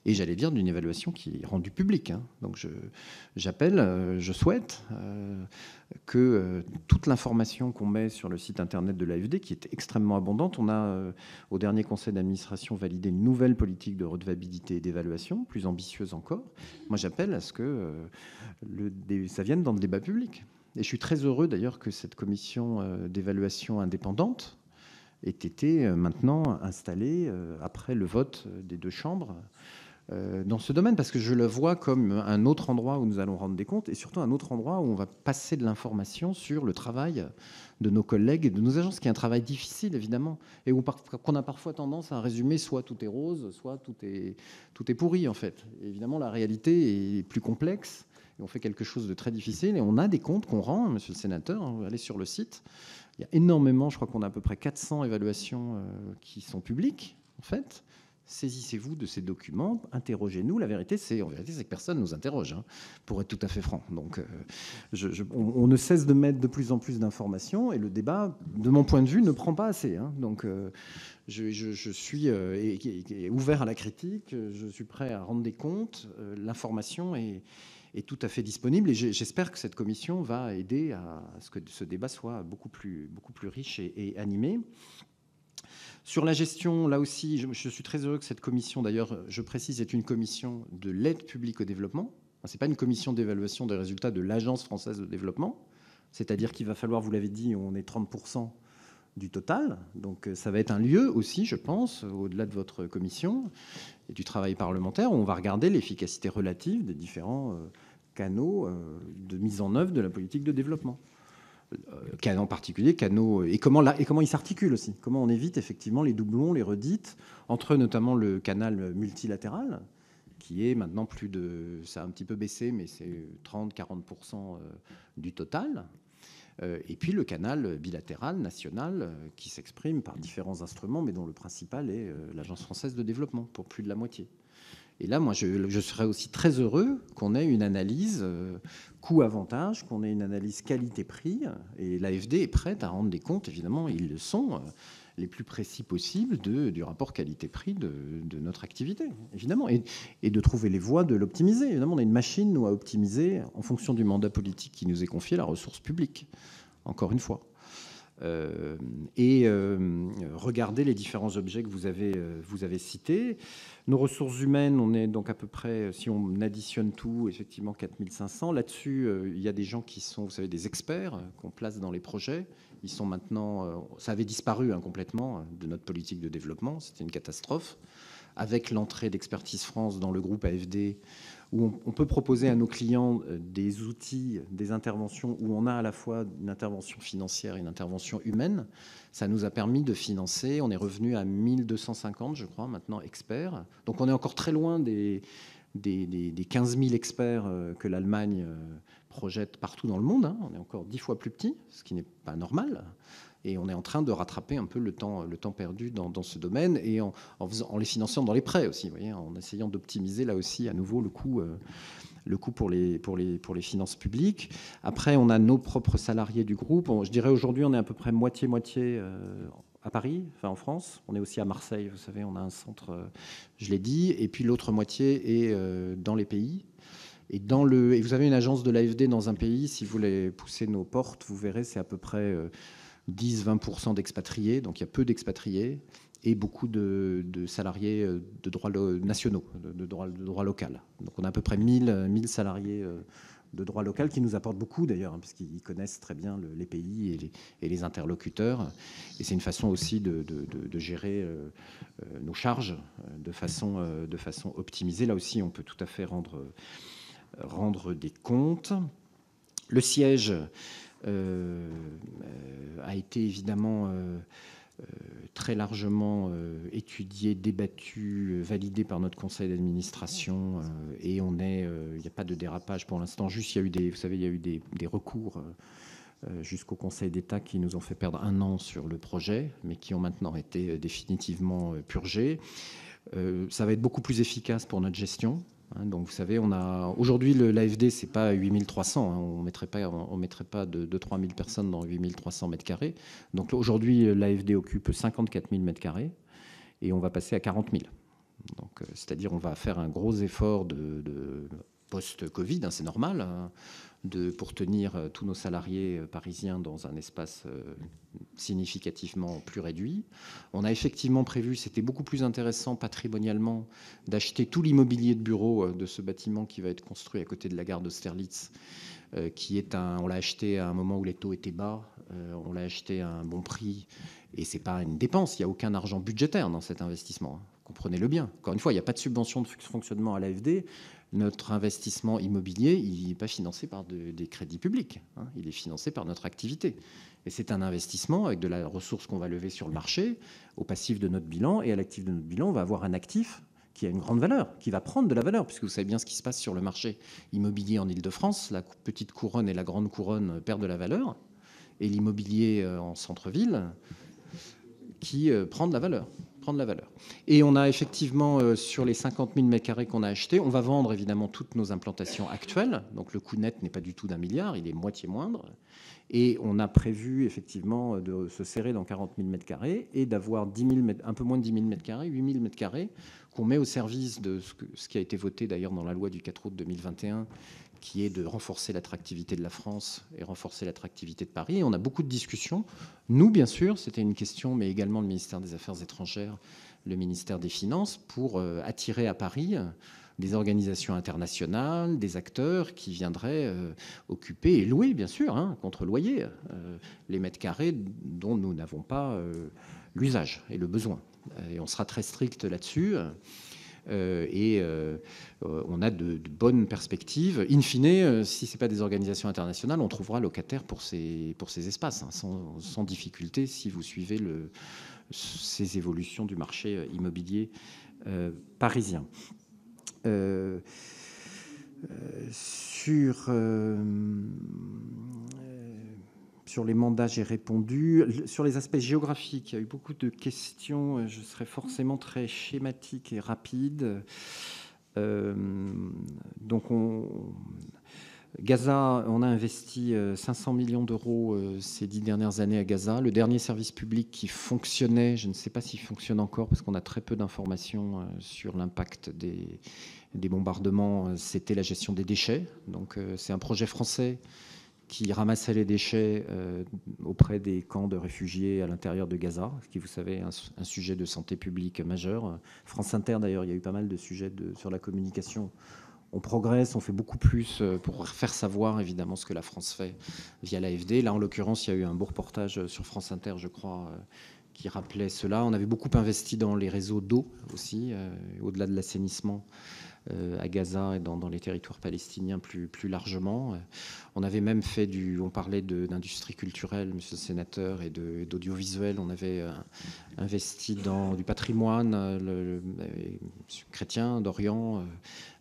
et j'allais dire d'une évaluation qui est rendue publique. Donc je souhaite que toute l'information qu'on met sur le site internet de l'AFD, qui est extrêmement abondante, on a au dernier conseil d'administration validé une nouvelle politique de redevabilité et d'évaluation, plus ambitieuse encore. Moi j'appelle à ce que ça vienne dans le débat public. Et je suis très heureux d'ailleurs que cette commission d'évaluation indépendante ait été maintenant installée après le vote des deux chambres dans ce domaine, parce que je le vois comme un autre endroit où nous allons rendre des comptes et surtout un autre endroit où on va passer de l'information sur le travail de nos collègues et de nos agences, qui est un travail difficile évidemment et qu'on a parfois tendance à résumer soit tout est rose, soit tout est pourri en fait. Et évidemment, la réalité est plus complexe et on fait quelque chose de très difficile et on a des comptes qu'on rend, monsieur le sénateur, vous allez sur le site, il y a énormément, je crois qu'on a à peu près 400 évaluations qui sont publiques en fait. Saisissez-vous de ces documents, interrogez-nous. La vérité, c'est que personne ne nous interroge, pour être tout à fait franc. Donc, on ne cesse de mettre de plus en plus d'informations et le débat, de mon point de vue, ne prend pas assez. Donc, je suis ouvert à la critique, je suis prêt à rendre des comptes. L'information est tout à fait disponible et j'espère que cette commission va aider à ce que ce débat soit beaucoup plus riche et animé. Sur la gestion, là aussi, je suis très heureux que cette commission, d'ailleurs, je précise, est une commission de l'aide publique au développement. Ce n'est pas une commission d'évaluation des résultats de l'Agence française de développement. C'est-à-dire qu'il va falloir, vous l'avez dit, on est 30% du total. Donc ça va être un lieu aussi, je pense, au-delà de votre commission et du travail parlementaire, où on va regarder l'efficacité relative des différents canaux de mise en œuvre de la politique de développement. En particulier canaux, et comment ils s'articulent aussi, comment on évite effectivement les doublons, les redites, entre notamment le canal multilatéral, qui est maintenant ça a un petit peu baissé, mais c'est 30-40% du total, et puis le canal bilatéral, national, qui s'exprime par différents instruments, mais dont le principal est l'Agence française de développement, pour plus de la moitié. Et là, moi, je serais aussi très heureux qu'on ait une analyse coût-avantage, qu'on ait une analyse qualité-prix. Et l'AFD est prête à rendre des comptes, évidemment, ils le sont, les plus précis possibles du rapport qualité-prix de notre activité, évidemment. Et de trouver les voies de l'optimiser. Évidemment, on a une machine, nous, à optimiser, en fonction du mandat politique qui nous est confié, la ressource publique, encore une fois. et regarder les différents objets que vous avez cités. Nos ressources humaines, on est donc à peu près, si on additionne tout, effectivement 4500. Là-dessus, il y a des gens qui sont, vous savez, des experts qu'on place dans les projets. Ils sont maintenant, ça avait disparu complètement de notre politique de développement, c'était une catastrophe. Avec l'entrée d'Expertise France dans le groupe AFD, où on peut proposer à nos clients des outils, des interventions où on a à la fois une intervention financière et une intervention humaine. Ça nous a permis de financer, on est revenu à 1250, je crois, maintenant experts. Donc on est encore très loin des 15 000 experts que l'Allemagne projette partout dans le monde. On est encore 10 fois plus petit, ce qui n'est pas normal. Et on est en train de rattraper un peu le temps perdu dans ce domaine, et en les finançant dans les prêts aussi, vous voyez, en essayant d'optimiser là aussi à nouveau le coût pour les finances publiques. Après, on a nos propres salariés du groupe. Je dirais aujourd'hui, on est à peu près moitié-moitié à Paris, enfin en France. On est aussi à Marseille, vous savez, on a un centre, je l'ai dit, et puis l'autre moitié est dans les pays. Et vous avez une agence de l'AFD dans un pays, si vous voulez pousser nos portes, vous verrez, c'est à peu près 10-20% d'expatriés, donc il y a peu d'expatriés, et beaucoup de salariés de droit nationaux, de droit local. Donc on a à peu près 1000 salariés de droit local qui nous apportent beaucoup d'ailleurs, puisqu'ils connaissent très bien les pays et les interlocuteurs. Et c'est une façon aussi de gérer nos charges de façon optimisée. Là aussi, on peut tout à fait rendre des comptes. Le siège a été évidemment très largement étudié, débattu, validé par notre conseil d'administration, et il n'y a pas de dérapage pour l'instant. Juste, il y a eu des recours jusqu'au Conseil d'État qui nous ont fait perdre 1 an sur le projet, mais qui ont maintenant été définitivement purgés. Ça va être beaucoup plus efficace pour notre gestion. Donc vous savez, aujourd'hui l'AFD, c'est pas 8300, on mettrait pas de 3000 personnes dans 8300 mètres carrés. Donc aujourd'hui l'AFD occupe 54 000 mètres carrés et on va passer à 40 000. Donc c'est-à-dire on va faire un gros effort de post-Covid, c'est normal, pour tenir tous nos salariés parisiens dans un espace significativement plus réduit. On a effectivement prévu, c'était beaucoup plus intéressant patrimonialement, d'acheter tout l'immobilier de bureau de ce bâtiment qui va être construit à côté de la gare d'Austerlitz, on l'a acheté à un moment où les taux étaient bas, on l'a acheté à un bon prix, et c'est pas une dépense, il n'y a aucun argent budgétaire dans cet investissement, comprenez-le bien. Encore une fois, il n'y a pas de subvention de fonctionnement à l'AFD. Notre investissement immobilier, il n'est pas financé par des crédits publics, il est financé par notre activité. Et c'est un investissement avec de la ressource qu'on va lever sur le marché, au passif de notre bilan, et à l'actif de notre bilan, on va avoir un actif qui a une grande valeur, qui va prendre de la valeur, puisque vous savez bien ce qui se passe sur le marché immobilier en Île-de-France. La petite couronne et la grande couronne perdent de la valeur, et l'immobilier en centre-ville qui prend de la valeur. Et on a effectivement, sur les 50 000 m² qu'on a achetés, on va vendre évidemment toutes nos implantations actuelles. Donc le coût net n'est pas du tout d'1 milliard, il est moitié moindre. Et on a prévu effectivement de se serrer dans 40 000 m² et d'avoir un peu moins de 10 000 m², 8 000 m² qu'on met au service de ce qui a été voté d'ailleurs dans la loi du 4 août 2021, qui est de renforcer l'attractivité de la France et renforcer l'attractivité de Paris. Et on a beaucoup de discussions. Nous, bien sûr, c'était une question, mais également le ministère des Affaires étrangères, le ministère des Finances, pour attirer à Paris des organisations internationales, des acteurs qui viendraient occuper et louer, bien sûr, contre loyer, les mètres carrés dont nous n'avons pas l'usage et le besoin. Et on sera très strict là-dessus. On a de bonnes perspectives. In fine, si ce n'est pas des organisations internationales, on trouvera locataires pour ces espaces, sans difficulté, si vous suivez ces évolutions du marché immobilier parisien. Sur les mandats, j'ai répondu. Sur les aspects géographiques, il y a eu beaucoup de questions. Je serai forcément très schématique et rapide. Donc, Gaza, on a investi 500 millions d'euros ces 10 dernières années à Gaza. Le dernier service public qui fonctionnait, je ne sais pas s'il fonctionne encore parce qu'on a très peu d'informations sur l'impact des bombardements, c'était la gestion des déchets. Donc, c'est un projet français qui ramassait les déchets auprès des camps de réfugiés à l'intérieur de Gaza, ce qui, vous savez, est un sujet de santé publique majeur. France Inter, d'ailleurs, il y a eu pas mal de sujets sur la communication. On progresse, on fait beaucoup plus pour faire savoir, évidemment, ce que la France fait via l'AFD. Là, en l'occurrence, il y a eu un beau reportage sur France Inter, je crois, qui rappelait cela. On avait beaucoup investi dans les réseaux d'eau aussi, au-delà de l'assainissement à Gaza et dans les territoires palestiniens plus largement. On avait même fait on parlait d'industrie culturelle, monsieur le sénateur, et d'audiovisuel. On avait investi dans du patrimoine chrétien d'Orient,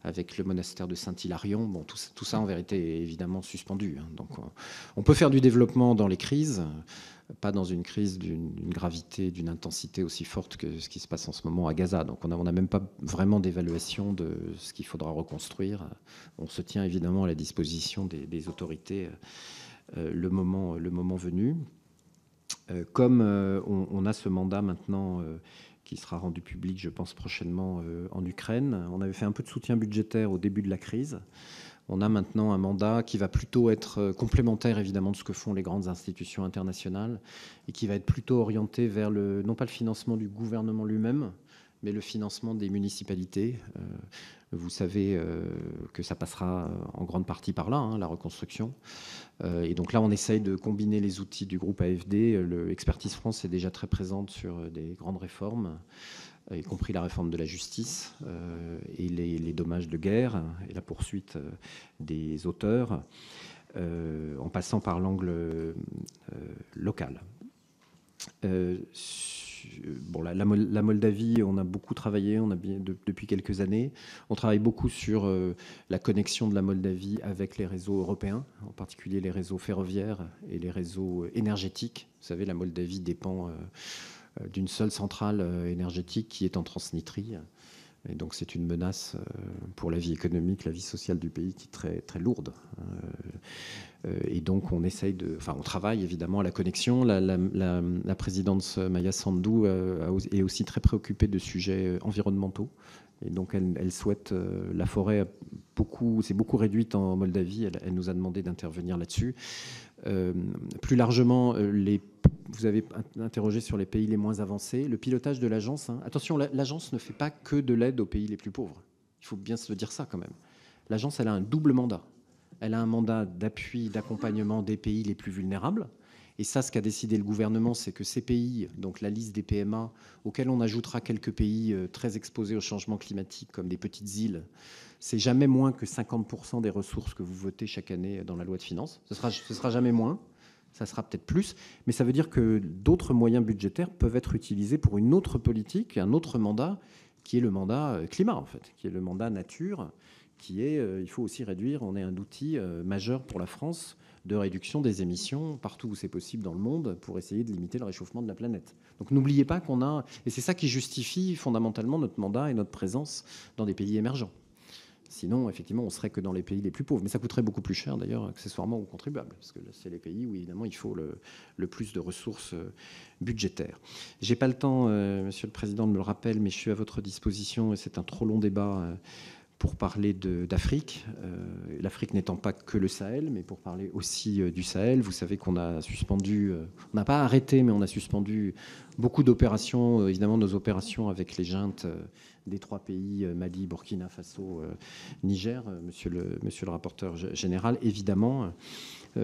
avec le monastère de Saint-Hilarion. Bon, tout ça, en vérité, est évidemment suspendu. Donc, on peut faire du développement dans les crises, pas dans une crise d'une gravité, d'une intensité aussi forte que ce qui se passe en ce moment à Gaza. Donc on n'a même pas vraiment d'évaluation de ce qu'il faudra reconstruire. On se tient évidemment à la disposition des autorités le moment venu. Comme on a ce mandat maintenant qui sera rendu public, je pense, prochainement en Ukraine, on avait fait un peu de soutien budgétaire au début de la crise. On a maintenant un mandat qui va plutôt être complémentaire, évidemment, de ce que font les grandes institutions internationales et qui va être plutôt orienté vers non pas le financement du gouvernement lui-même, mais le financement des municipalités. Vous savez que ça passera en grande partie par là, la reconstruction. Et donc là, on essaye de combiner les outils du groupe AFD. Expertise France est déjà très présente sur des grandes réformes, y compris la réforme de la justice et les dommages de guerre et la poursuite des auteurs, en passant par l'angle local. Bon, la Moldavie, on a beaucoup travaillé, depuis quelques années. On travaille beaucoup sur la connexion de la Moldavie avec les réseaux européens, en particulier les réseaux ferroviaires et les réseaux énergétiques. Vous savez, la Moldavie dépend d'une seule centrale énergétique qui est en Transnistrie. Et donc c'est une menace pour la vie économique, la vie sociale du pays qui est très, très lourde. Et donc on travaille évidemment à la connexion. La présidente Maya Sandu est aussi très préoccupée de sujets environnementaux. Et donc elle souhaite, la forêt s'est beaucoup réduite en Moldavie, elle nous a demandé d'intervenir là-dessus. Plus largement, vous avez interrogé sur les pays les moins avancés. Le pilotage de l'agence, attention, l'agence ne fait pas que de l'aide aux pays les plus pauvres. Il faut bien se dire ça quand même. L'agence, elle a un double mandat. Elle a un mandat d'appui, d'accompagnement des pays les plus vulnérables. Et ça, ce qu'a décidé le gouvernement, c'est que ces pays, donc la liste des PMA, auxquels on ajoutera quelques pays très exposés au changement climatique, comme des petites îles, c'est jamais moins que 50% des ressources que vous votez chaque année dans la loi de finances. Ce sera jamais moins, ça sera peut-être plus, mais ça veut dire que d'autres moyens budgétaires peuvent être utilisés pour une autre politique, un autre mandat, qui est le mandat climat, en fait, qui est le mandat nature, qui est, il faut aussi réduire, on est un outil majeur pour la France de réduction des émissions partout où c'est possible dans le monde pour essayer de limiter le réchauffement de la planète. Donc n'oubliez pas qu'on a, et c'est ça qui justifie fondamentalement notre mandat et notre présence dans des pays émergents. Sinon, effectivement, on serait que dans les pays les plus pauvres. Mais ça coûterait beaucoup plus cher, d'ailleurs, accessoirement aux contribuables, parce que c'est les pays où, évidemment, il faut le plus de ressources budgétaires. Je n'ai pas le temps, Monsieur le Président, de me le rappeler, mais je suis à votre disposition, et c'est un trop long débat pour parler d'Afrique. L'Afrique n'étant pas que le Sahel, mais pour parler aussi du Sahel. Vous savez qu'on a suspendu, on n'a pas arrêté, mais on a suspendu beaucoup d'opérations, évidemment nos opérations avec les juntes des 3 pays, Mali, Burkina Faso, Niger, monsieur le rapporteur général. Évidemment,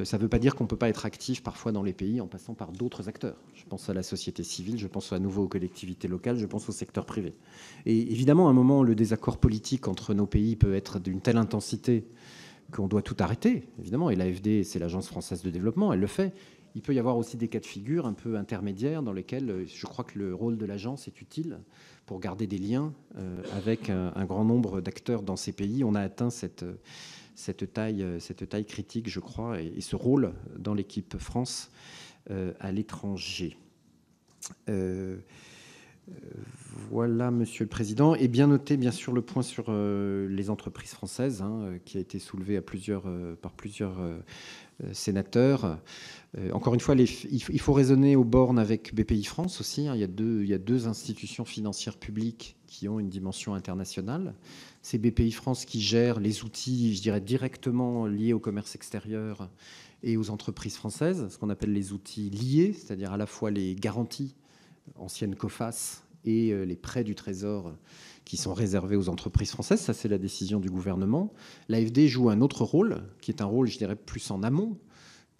ça ne veut pas dire qu'on ne peut pas être actif parfois dans les pays en passant par d'autres acteurs. Je pense à la société civile, je pense à nouveau aux collectivités locales, je pense au secteur privé. Et évidemment, à un moment, le désaccord politique entre nos pays peut être d'une telle intensité qu'on doit tout arrêter, évidemment. Et l'AFD, c'est l'Agence française de développement, elle le fait. Il peut y avoir aussi des cas de figure un peu intermédiaires dans lesquels je crois que le rôle de l'agence est utile pour garder des liens avec un grand nombre d'acteurs dans ces pays. On a atteint cette taille critique, je crois, et ce rôle dans l'équipe France à l'étranger. Voilà, Monsieur le Président. Et bien noté, bien sûr, le point sur les entreprises françaises, qui a été soulevé par plusieurs sénateurs. Encore une fois, il faut raisonner aux bornes avec BPI France aussi. Il y a deux institutions financières publiques qui ont une dimension internationale. C'est BPI France qui gère les outils, je dirais, directement liés au commerce extérieur et aux entreprises françaises, ce qu'on appelle les outils liés, c'est-à-dire à la fois les garanties, anciennes COFAS, et les prêts du Trésor qui sont réservés aux entreprises françaises. Ça, c'est la décision du gouvernement. L'AFD joue un autre rôle, qui est un rôle, je dirais, plus en amont,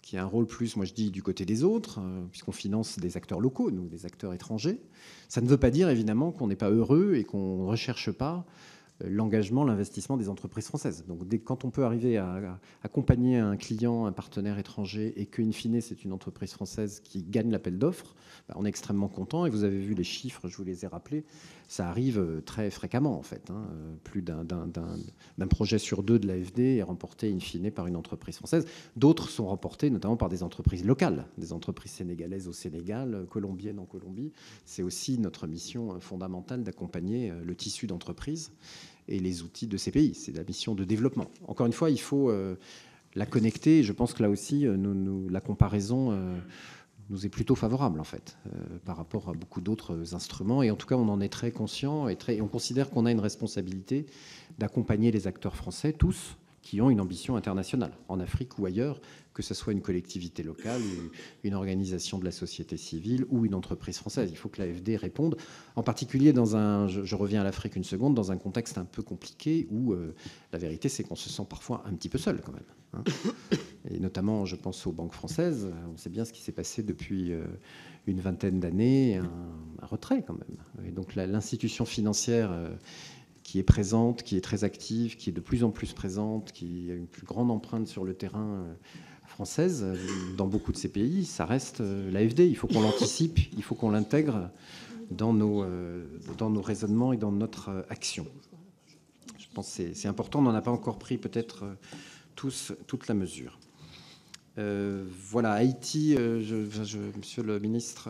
qui est un rôle plus, moi je dis, du côté des autres, puisqu'on finance des acteurs locaux, nous, des acteurs étrangers. Ça ne veut pas dire, évidemment, qu'on n'est pas heureux et qu'on ne recherche pas l'engagement, l'investissement des entreprises françaises. Donc, quand on peut arriver à accompagner un client, un partenaire étranger, et qu'in fine, c'est une entreprise française qui gagne l'appel d'offres, on est extrêmement content. Et vous avez vu les chiffres, je vous les ai rappelés, ça arrive très fréquemment, en fait. Plus d'un projet sur deux de l'AFD est remporté in fine par une entreprise française. D'autres sont remportés notamment par des entreprises locales, des entreprises sénégalaises au Sénégal, colombiennes en Colombie. C'est aussi notre mission fondamentale d'accompagner le tissu d'entreprises et les outils de ces pays. C'est la mission de développement. Encore une fois, il faut la connecter. Je pense que là aussi, la comparaison nous est plutôt favorable, en fait, par rapport à beaucoup d'autres instruments. Et en tout cas, on en est très conscient et on considère qu'on a une responsabilité d'accompagner les acteurs français, tous, qui ont une ambition internationale, en Afrique ou ailleurs, que ce soit une collectivité locale, une organisation de la société civile ou une entreprise française. Il faut que l'AFD réponde, en particulier je reviens à l'Afrique une seconde, dans un contexte un peu compliqué où la vérité, c'est qu'on se sent parfois un petit peu seul quand même. Et notamment, je pense aux banques françaises. On sait bien ce qui s'est passé depuis une vingtaine d'années, un retrait quand même. Et donc l'institution financière qui est présente, qui est très active, qui est de plus en plus présente, qui a une plus grande empreinte sur le terrain française dans beaucoup de ces pays, ça reste l'AFD. Il faut qu'on l'anticipe, il faut qu'on l'intègre dans nos raisonnements et dans notre action. Je pense que c'est important, on n'en a pas encore pris peut-être toute la mesure. Voilà, Haïti, monsieur le ministre,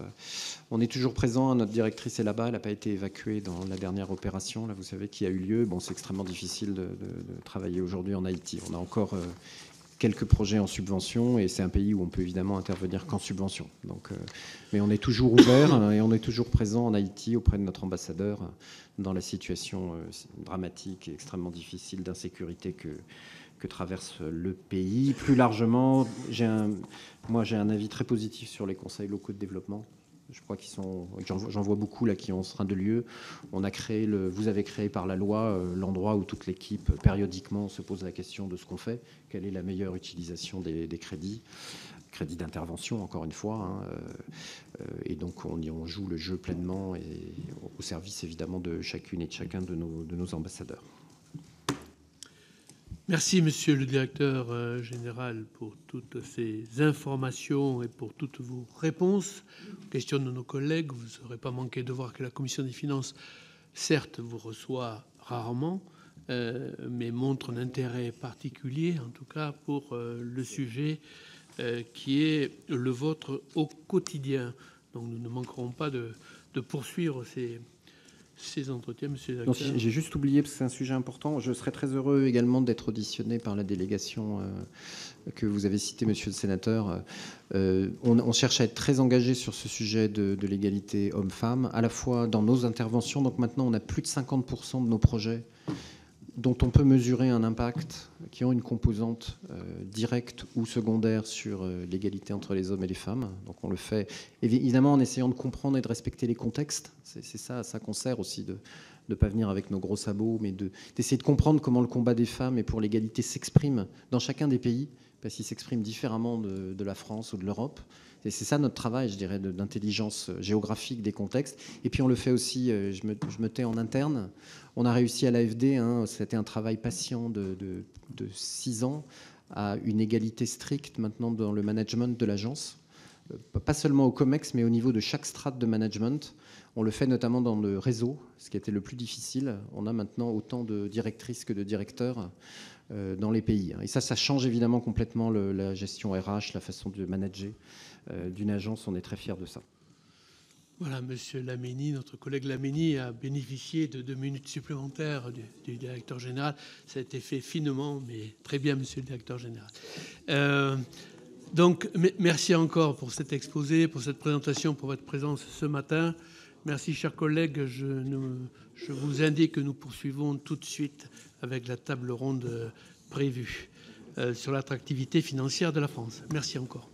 on est toujours présent, notre directrice est là-bas, elle n'a pas été évacuée dans la dernière opération, là, vous savez, qui a eu lieu. Bon, c'est extrêmement difficile de travailler aujourd'hui en Haïti. On a encore quelques projets en subvention et c'est un pays où on peut évidemment intervenir qu'en subvention. Donc, mais on est toujours ouvert et on est toujours présent en Haïti auprès de notre ambassadeur dans la situation dramatique et extrêmement difficile d'insécurité que traverse le pays. Plus largement, moi j'ai un avis très positif sur les conseils locaux de développement. Je crois j'en vois beaucoup là qui ont ce train de lieu. Vous avez créé par la loi l'endroit où toute l'équipe périodiquement se pose la question de ce qu'on fait, quelle est la meilleure utilisation des crédits d'intervention encore une fois. Et donc on joue le jeu pleinement et au service évidemment de chacune et de chacun de nos ambassadeurs. Merci, monsieur le directeur général, pour toutes ces informations et pour toutes vos réponses aux questions de nos collègues. Vous ne saurez pas manquer de voir que la Commission des finances, certes, vous reçoit rarement, mais montre un intérêt particulier, en tout cas, pour le sujet qui est le vôtre au quotidien. Donc nous ne manquerons pas de poursuivre ces entretiens, monsieur le directeur. J'ai juste oublié, parce que c'est un sujet important, je serais très heureux également d'être auditionné par la délégation que vous avez citée, monsieur le sénateur. On cherche à être très engagé sur ce sujet de l'égalité homme-femme, à la fois dans nos interventions. Donc maintenant, on a plus de 50% de nos projets dont on peut mesurer un impact, qui ont une composante directe ou secondaire sur l'égalité entre les hommes et les femmes. Donc on le fait évidemment en essayant de comprendre et de respecter les contextes. C'est ça qu'on sert aussi, de ne pas venir avec nos gros sabots, mais d'essayer de comprendre comment le combat des femmes et pour l'égalité s'exprime dans chacun des pays, parce qu'il s'exprime différemment de la France ou de l'Europe. Et c'est ça notre travail, je dirais, d'intelligence géographique des contextes. Et puis on le fait aussi, je me tais en interne, on a réussi à l'AFD, c'était un travail patient de 6 ans, à une égalité stricte maintenant dans le management de l'agence. Pas seulement au COMEX, mais au niveau de chaque strate de management. On le fait notamment dans le réseau, ce qui était le plus difficile. On a maintenant autant de directrices que de directeurs dans les pays. Et ça change évidemment complètement la gestion RH, la façon de manager d'une agence. On est très fiers de ça. Voilà, Monsieur Laménie, notre collègue Laménie a bénéficié de 2 minutes supplémentaires du directeur général. Ça a été fait finement, mais très bien, Monsieur le directeur général. Donc, merci encore pour cet exposé, pour cette présentation, pour votre présence ce matin. Merci, chers collègues. Je vous indique que nous poursuivons tout de suite avec la table ronde prévue sur l'attractivité financière de la France. Merci encore.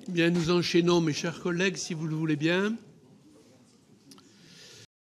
Bien, nous enchaînons, mes chers collègues, si vous le voulez bien.